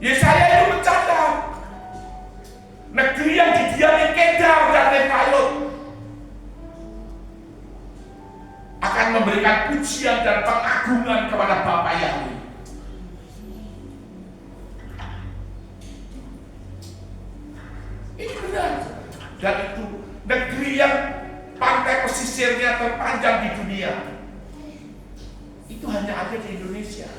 Yesaya itu mencatat negeri yang didiami Kedar dan Nebayot akan memberikan pujian dan pengagungan kepada Bapa Yahweh. Dan itu negeri yang pantai pesisirnya terpanjang di dunia. Itu hanya ada di Indonesia.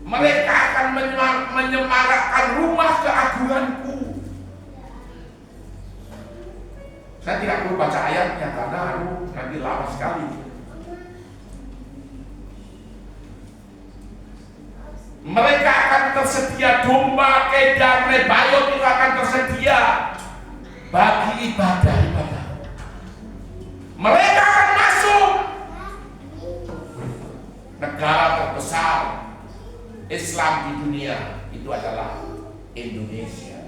Mereka akan menyemarakkan rumah keagunganku. Saya tidak perlu baca ayatnya karena nanti lama sekali. Mereka akan tersedia domba, kedar, Nebayot itu akan tersedia bagi ibadah-ibadah. Mereka akan masuk negara terbesar Islam di dunia, itu adalah Indonesia.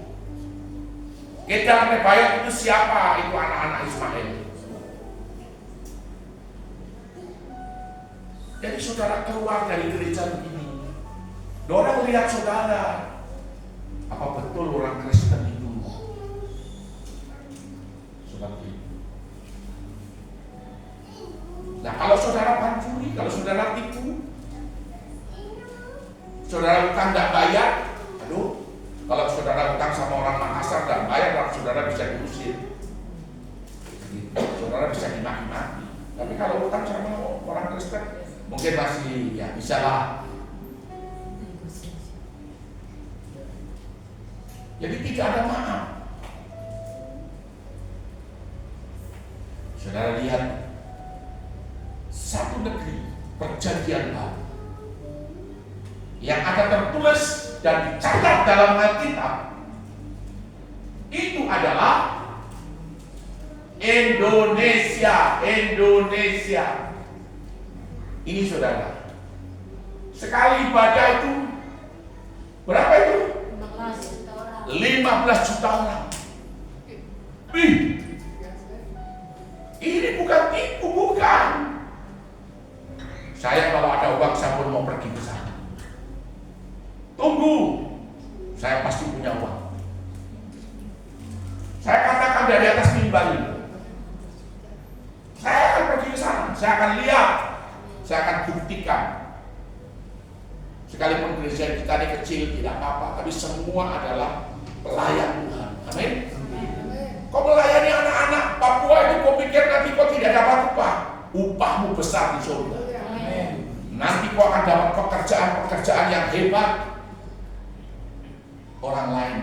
Kedar, Nebayot itu siapa? Itu anak-anak Ismail. Jadi saudara keluar dari gereja begini, orang lihat saudara, apa betul orang Kristen itu seperti itu? Nah, kalau saudara pancuri, kalau saudara tipu, saudara utang nggak bayar, aduh, kalau saudara utang sama orang Makassar nggak bayar, saudara bisa diusir, saudara bisa dimaki-maki. Tapi kalau utang sama orang Kristen, mungkin masih ya bisa lah. Jadi tidak ada maaf. Saudara lihat satu negeri perjanjian baru yang ada tertulis dan dicatat dalam Alkitab, itu adalah Indonesia. Indonesia. Ini saudara, sekali ibadah itu berapa itu? 15 juta orang. Ini bukan tipu, bukan. Saya kalau ada uang saya pun mau pergi ke sana. Tunggu, saya pasti punya uang. Saya katakan dari atas mimbar ini, saya akan pergi ke sana, saya akan lihat, saya akan buktikan. Sekalipun gereja kita ini kecil tidak apa-apa, tapi semua adalah pelayan Tuhan. Amin. Kau melayani anak-anak Papua itu, kau pikir nanti kau tidak dapat upah? Upahmu besar di surga. Nanti kau akan dapat pekerjaan-pekerjaan yang hebat. Orang lain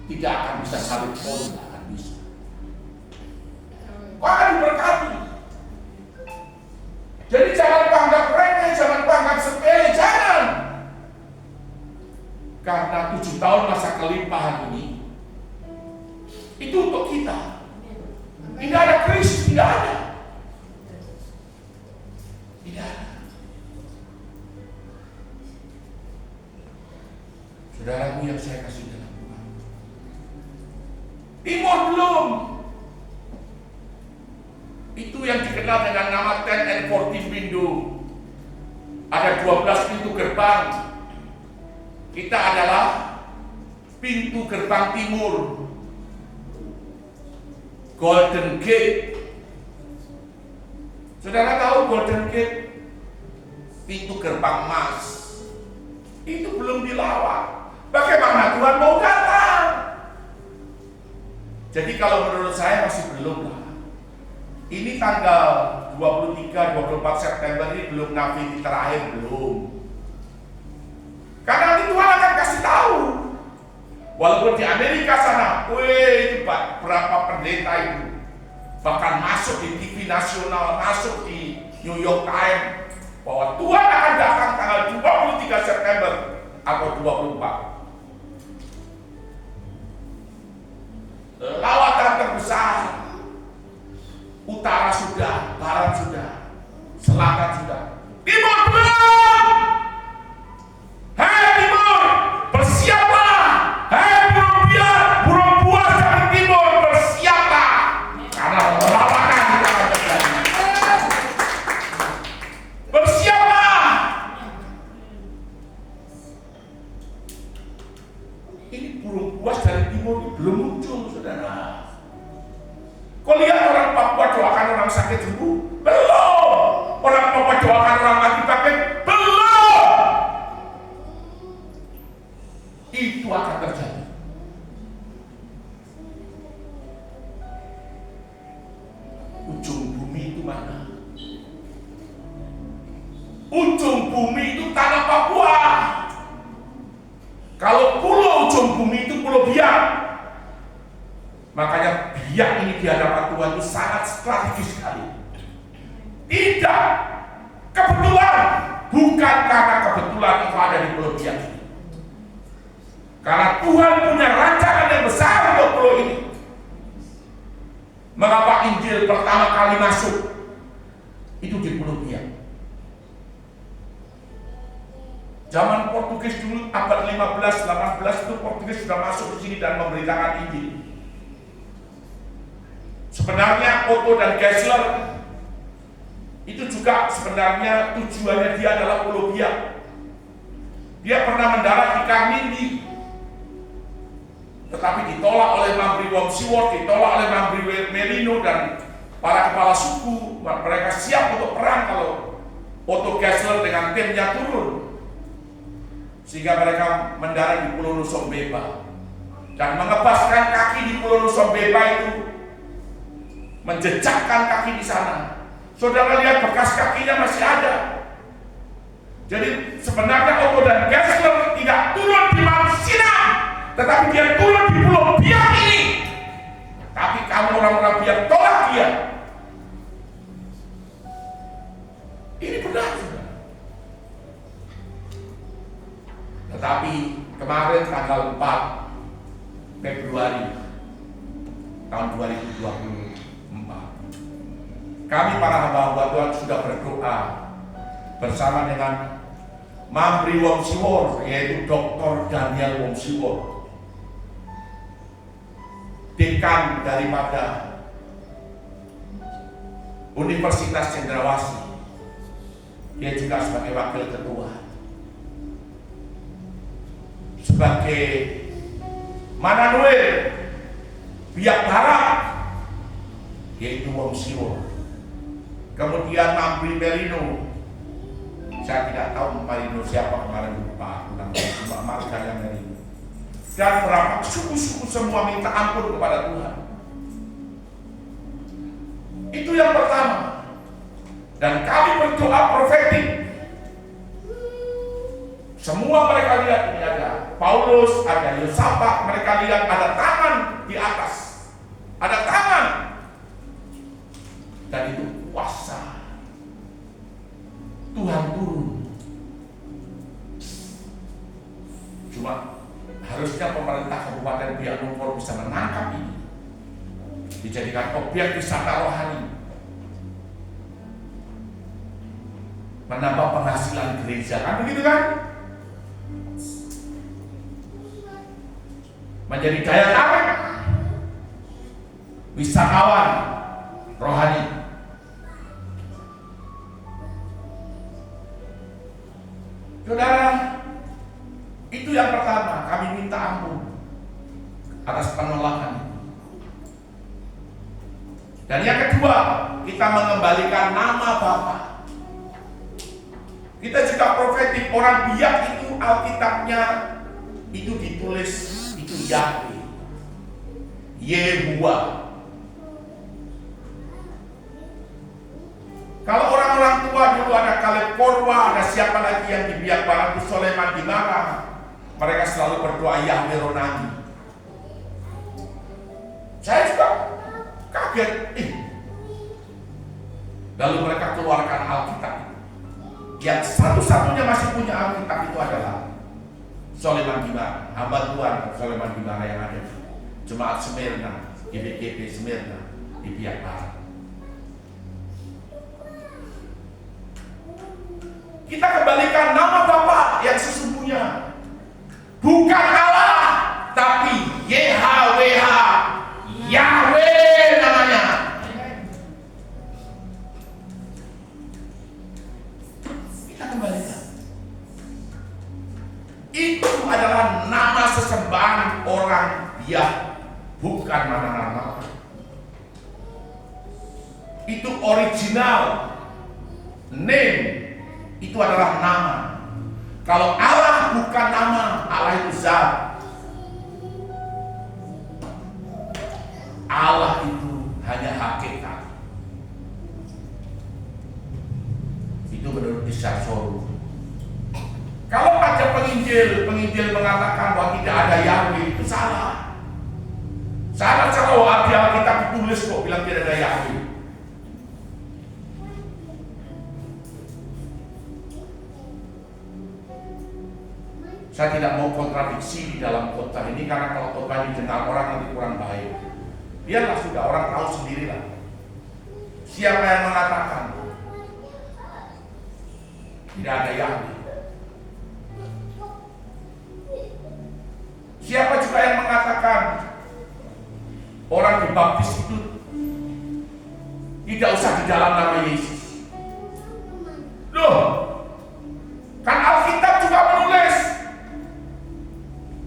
tidak akan bisa salib kau, tidak akan bisa. Kau akan diberkati. Jadi jangan kau anggap remeh, jangan kau anggap sepele, jangan. Karena 7 tahun masa kelimpahan ini, itu untuk kita. Tidak ada krisis, tidak ada. Tidak ada. Saudaraku yang saya kasih dalam Tuhan, Timur belum. Itu yang dikenal dengan nama 10 and 14 window. Ada 12 pintu gerbang. Kita adalah pintu gerbang timur, Golden Gate. Saudara tahu Golden Gate? Pintu gerbang emas. Itu belum dilawat. Bagaimana Tuhan mau datang? Jadi kalau menurut saya masih belum lah. Ini tanggal 23-24 September ini belum nabi terakhir, belum. Karena nanti Tuhan akan kasih tahu. Walaupun di Amerika sana, itu berapa pendeta itu bahkan masuk di TV nasional, masuk di New York Times, bahwa Tuhan akan datang tanggal 23 September atau 24. Lawatan terbesar, utara sudah, barat sudah, selatan sudah, timur belum. Hai timur, bersiaplah. Hai burung buas dari timur, bersiaplah. Karena lawanan kita akan terjadi. Bersiaplah. Ini burung buas dari timur ini belum muncul, saudara. Kau lihat orang Papua doakan orang sakit sembuh? Belum. Orang Papua doakan orang mati bangkit? Belum. Tuhan punya rancangan yang besar untuk pulau ini. Mengapa Injil pertama kali masuk itu di Pulau Biak? Zaman Portugis dulu abad 15, 18 itu Portugis sudah masuk di sini dan memberitakan Injil. Sebenarnya Otto dan Gessler itu juga sebenarnya tujuannya dia adalah Pulau Biak. Dia pernah mendarat di Karnindi, tetapi ditolak oleh Mambri Wongsiwor, ditolak oleh Mambri Merino dan para kepala suku. Mereka siap untuk perang kalau Otto Gessler dengan timnya turun, sehingga mereka mendarat di Pulau Nusombeba dan mengebaskan kaki di Pulau Nusombeba itu, menjejakkan kaki di sana. Saudara lihat bekas kakinya masih ada. Jadi sebenarnya Otto dan Gessler tidak turun di Mount Sinai, tetapi dia turun di Pulau Biak ini. Tapi kamu orang-orang Biak tolak dia. Ini benar, saudara. Tetapi kemarin tanggal 4 Februari tahun 2024, kami para hamba-hamba Tuhan sudah berdoa bersama dengan Mambri Wongsiwor, yaitu Dr. Daniel Wongsiwor, dekan daripada Universitas Cendrawasih. Dia juga sebagai wakil ketua. Sebagai Mananuel Biak Barat, yaitu Wongsiwor. Kemudian Mambri Merino, saya tidak tahu Marino siapa kemarin, lupa, cuma marga yang Merino. Dan berapa suku-suku semua minta ampun kepada Tuhan. Itu yang pertama. Dan kami berdoa profetik. Semua mereka lihat ini ada Paulus, ada Yosafat, mereka lihat ada tangan di atas, ada tangan, dan itu kuasa Tuhan turun. Cuma harusnya pemerintah Kabupaten Biak Numfor bisa menangkap ini, dijadikan objek wisata rohani, menambah penghasilan gereja, kan begitu kan? Menjadi daya tarik wisatawan rohani. Saudara, itu yang pertama, kami minta ampun atas penolakan. Dan yang kedua, kita mengembalikan nama Bapa. Kita juga profetik, orang Biak itu Alkitabnya itu ditulis itu Yahweh, Yehuwa. Kalau orang-orang tua dulu ada Kaleb Korwa, ada siapa lagi yang di Biak Barat itu Soleman Dimara, mereka selalu berdoa Yahweh Ronani. Saya juga kaget, lalu mereka keluarkan Alkitab. Yang satu-satunya masih punya Alkitab itu adalah Soleman Dimara, hamba Tuhan Soleman Dimara yang ada di Jemaat Smyrna, GBGB Smyrna di Biak Barat. Kita kembalikan nama Bapa yang sesungguhnya, bukan Allah, tapi YHWH, Yahweh namanya. Kita kembalikan. Itu adalah nama sesembahan orang Biak, bukan nama-nama. Itu original name. Itu adalah nama. Kalau Allah bukan nama, Allah itu zat. Allah itu hanya hakikat. Itu menurut Isyasor. Kalau ada penginjil mengatakan bahwa tidak ada Yahweh, itu salah. Salah kalau di Alkitab ditulis kok bilang tidak ada Yahweh. Saya tidak mau kontradiksi di dalam khotbah ini, karena kalau khotbah didengar orang nanti kurang baik. Biarlah sudah, orang tahu sendirilah siapa yang mengatakan. Tidak ada Yahudi. Siapa juga yang mengatakan orang dibaptis itu tidak usah di dalam nama Yesus? Loh, kan Alkitab juga menulis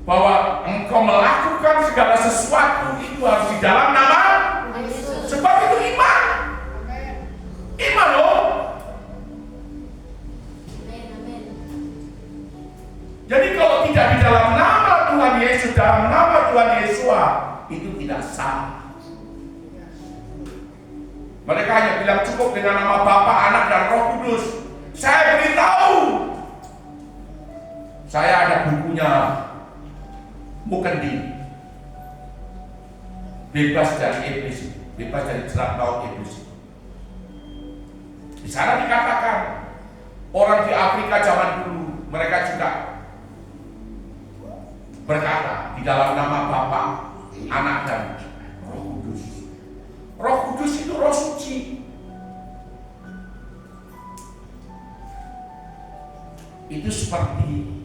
bahwa engkau melakukan segala sesuatu itu harus di dalam nama Yesus. Sebab itu iman. Iman loh. Jadi kalau tidak di dalam nama Tuhan Yesus, dalam nama Tuhan Yesua, itu tidak sah. Mereka hanya bilang cukup dengan nama Bapa, Anak, dan Roh Kudus. Saya beritahu, saya ada bukunya Mukendi, bebas dari iblis, bebas dari jerat maut iblis. Di sana dikatakan orang di Afrika zaman dulu, mereka juga berkata di dalam nama Bapa, Anak, dan Roh Kudus. Roh Kudus itu Roh Suci. Itu seperti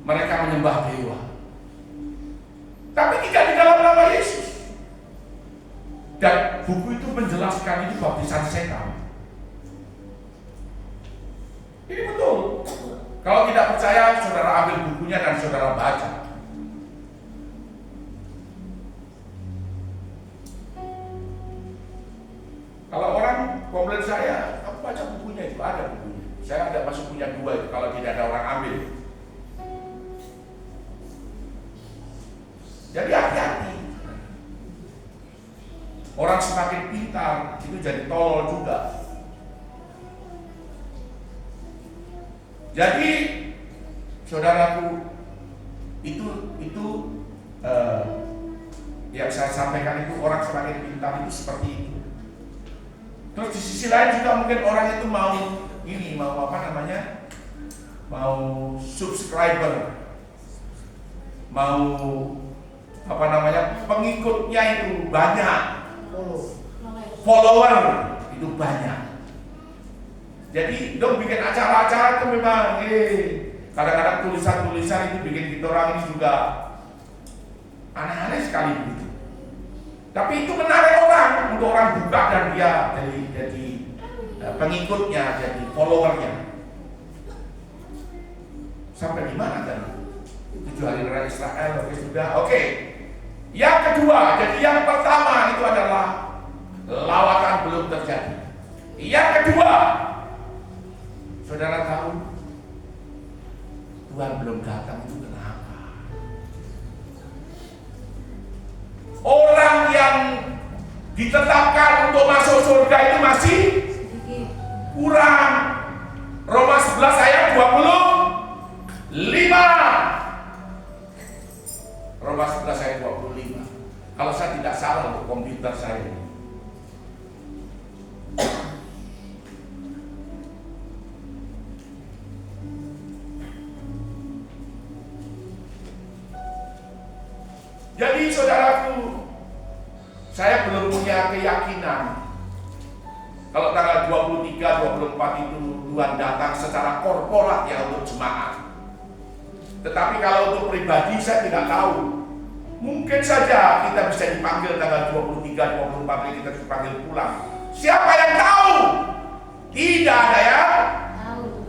mereka menyembah dewa, tapi tidak di dalam nama Yesus. Dan buku itu menjelaskan itu baptisan setan. Ini betul. Kalau tidak percaya, saudara ambil bukunya dan saudara baca. Kalau orang komplain saya, kamu baca bukunya, itu ada bukunya. Saya ada masuk punya 2 itu, kalau tidak ada orang ambil. Jadi hati-hati. Orang semakin pintar itu jadi tolol juga. Jadi saudaraku, itu yang saya sampaikan itu, orang semakin pintar itu seperti itu. Terus di sisi lain juga mungkin orang itu mau mau subscriber, mau pengikutnya itu banyak, follower itu banyak. Jadi dong bikin acara-acara itu memang kadang-kadang tulisan-tulisan itu bikin kita orang ini juga aneh-aneh sekali begitu. Tapi itu menarik orang untuk orang buka dan dia jadi pengikutnya, jadi followernya. Sampai di mana tadi? 7 hari raya Israel, oke sudah. Oke. Yang kedua, jadi yang pertama itu adalah lawatan belum terjadi. Yang kedua, saudara tahu Tuhan belum datang itu kenapa? Orang yang ditetapkan untuk masuk surga itu masih kurang. Roma 11 ayat 25. Roma 11 ayat 25. Kalau saya tidak salah untuk komputer saya ini. Jadi saudaraku, saya belum punya keyakinan kalau tanggal 23, 24 itu Tuhan datang secara korporat ya untuk jemaat. Tetapi kalau untuk pribadi saya tidak tahu. Mungkin saja kita bisa dipanggil tanggal 23, 24 ini kita dipanggil pulang. Siapa yang tahu? Tidak ada yang tahu.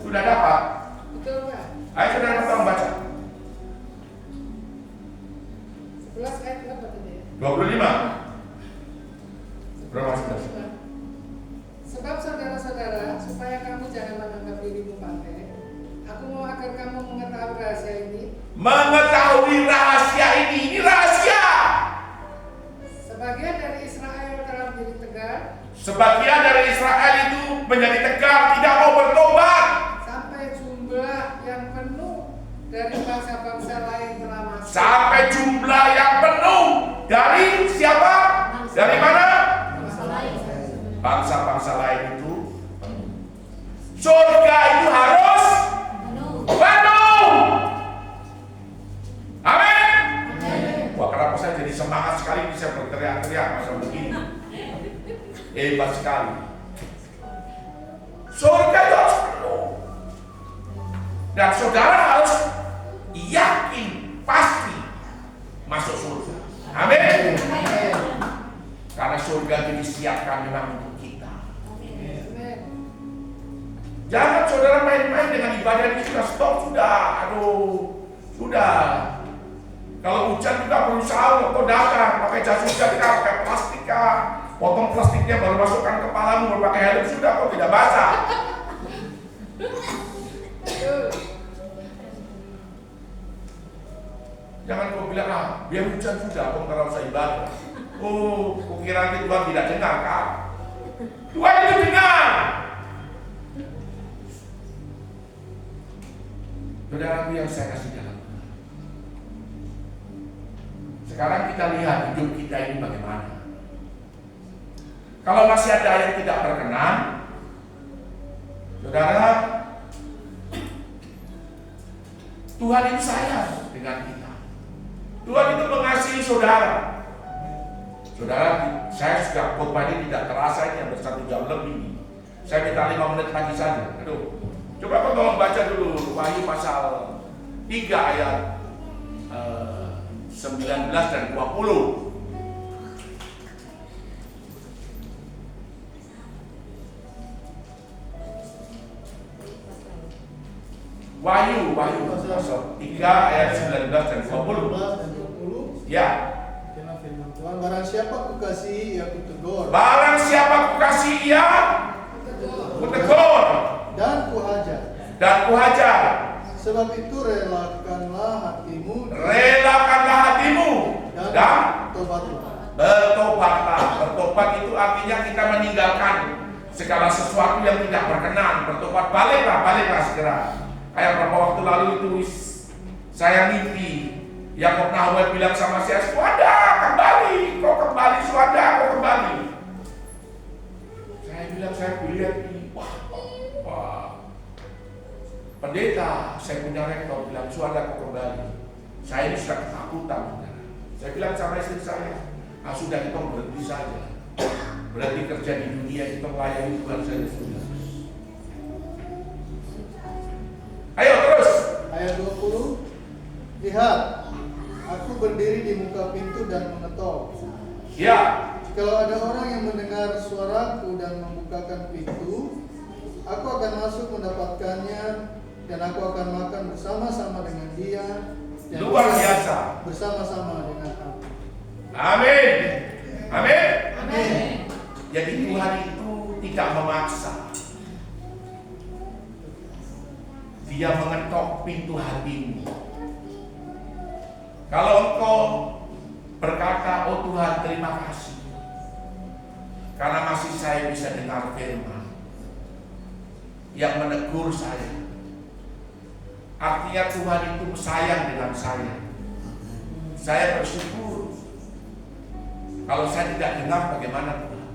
Sudah dapat? Betul, Pak. Ayo saudara tolong baca. 11 ayat berapa tadi? 25. Berapa sudah? Sebab saudara-saudara, supaya kamu jangan menganggap dirimu pandai, aku mau agar kamu mengetahui rahasia ini. Mengetahui rahasia ini rahasia. Sebagian dari Israel telah menjadi tegar. Sebagian dari Israel itu menjadi tegar, tidak mau bertobat. Sampai jumlah yang penuh dari bangsa-bangsa lain telah masuk. Sampai jumlah yang penuh dari siapa? Dari mana? Hebat sekali. Surga itu harus penuh. Dan saudara harus yakin pasti masuk surga. Amin. Karena surga itu disiapkan memang untuk kita. Jangan saudara main-main dengan ibadah ini. Sudah stop, sudah. Aduh, sudah. Kalau hujan juga berusaha untuk datang, pakai jas hujan kah, pakai plastik kah, potong plastiknya baru masukkan kepalamu, baru pakai helm sudah kok tidak basah. Jangan kau bilang biar hujan sudah, kau nggak usah ibadah. Oh, kukira nanti Tuhan tidak dengar kah? Tuhan itu dengar. Saudaraku yang saya kasih dalam. Sekarang kita lihat hidup kita ini bagaimana. Kalau masih ada yang tidak berkenan, saudara, Tuhan itu sayang dengan kita. Tuhan itu mengasihi saudara. Saudara, saya sudah khotbah ini tidak terasa ini hampir 1 jam lebih. Saya minta 5 menit lagi saja. Aduh, coba kau tolong baca dulu Wahyu pasal 3 ayat 19 dan 20. Wahyu pasal 3 ayat 19 dan 20. Ya. Karena firman Tuhan, barang siapa kukasihi ia kutegur. Barang siapa kukasihi ia kutegur Dan kuhajar. dan kuhajar. Sebab itu relakanlah hatimu dan tobatlah. bertobatlah. Bertobat itu artinya kita meninggalkan segala sesuatu yang tidak berkenan. Bertobat, baliklah segera. Kayak beberapa waktu lalu itu saya mimpi Yakob Nahwel bilang sama saya, Swada kembali, kau kembali, Swada kau kembali. Saya bilang, saya lihat ini, wah, pendeta, saya punya rektor bilang, Swada kau kembali. Saya ini sudah ketakutan. Saya bilang sama istri saya, sudah kita berhenti saja, berhenti kerja di dunia, kita melayani Tuhan saja sudah. Ayo terus. Ayat 20. Lihat, aku berdiri di muka pintu dan mengetok. Ya. Kalau ada orang yang mendengar suaraku dan membukakan pintu, aku akan masuk mendapatkannya dan aku akan makan bersama-sama dengan dia. Dan Luar dia biasa. bersama-sama dengan aku. Amin. Amin. Amin. Jadi Tuhan itu tidak memaksa. Dia mengetok pintu hatimu. Kalau engkau berkata, oh Tuhan terima kasih, karena masih saya bisa dengar firman yang menegur saya. Artinya Tuhan itu sayang dengan saya. Saya bersyukur. Kalau saya tidak dengar, bagaimana Tuhan?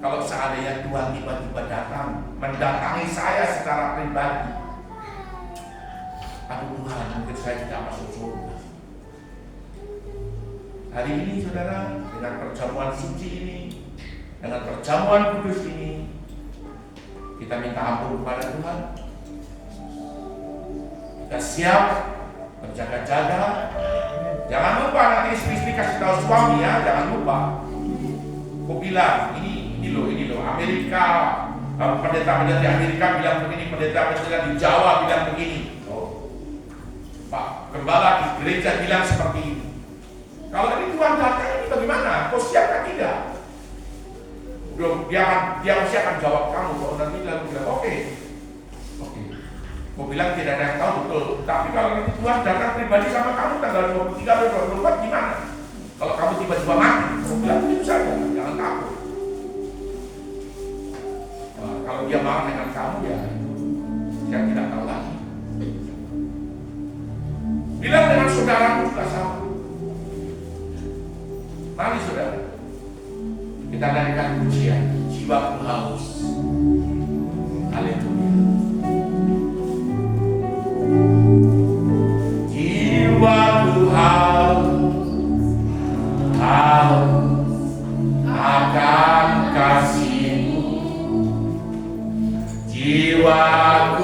Kalau seandainya Tuhan tiba-tiba datang, mendatangi saya secara pribadi, aduh Tuhan, mungkin saya tidak masuk surga. Hari ini saudara, dengan perjamuan suci ini, dengan perjamuan kudus ini, kita minta ampun kepada Tuhan. Kita siap berjaga-jaga. Jangan lupa nanti istri-istri kasih tahu suami ya, jangan lupa. Kau bilang ini loh Amerika, pendeta-pendeta di Amerika bilang begini, pendeta-pendeta di Jawa bilang begini. Oh, Pak Gembala di gereja bilang seperti ini. Kalau ini Tuhan datang ini bagaimana? Kau siapkan tidak? Dia pasti akan jawab kamu. Kalau nanti lalu bilang oke. Kau bilang tidak ada yang tahu, betul. Tapi kalau nanti Tuhan datang pribadi sama kamu tanggal 23 atau 24 gimana? Kalau kamu tiba-tiba mati, kau bilang itu saja, jangan takut. Nah, kalau dia marah dengan kamu ya, saya tidak tahu lagi. Bilang dengan saudaramu juga sama. Mari saudara, kita nyanyikan pujian jiwaku haus. Haleluya. Jiwaku haus akan jiwaku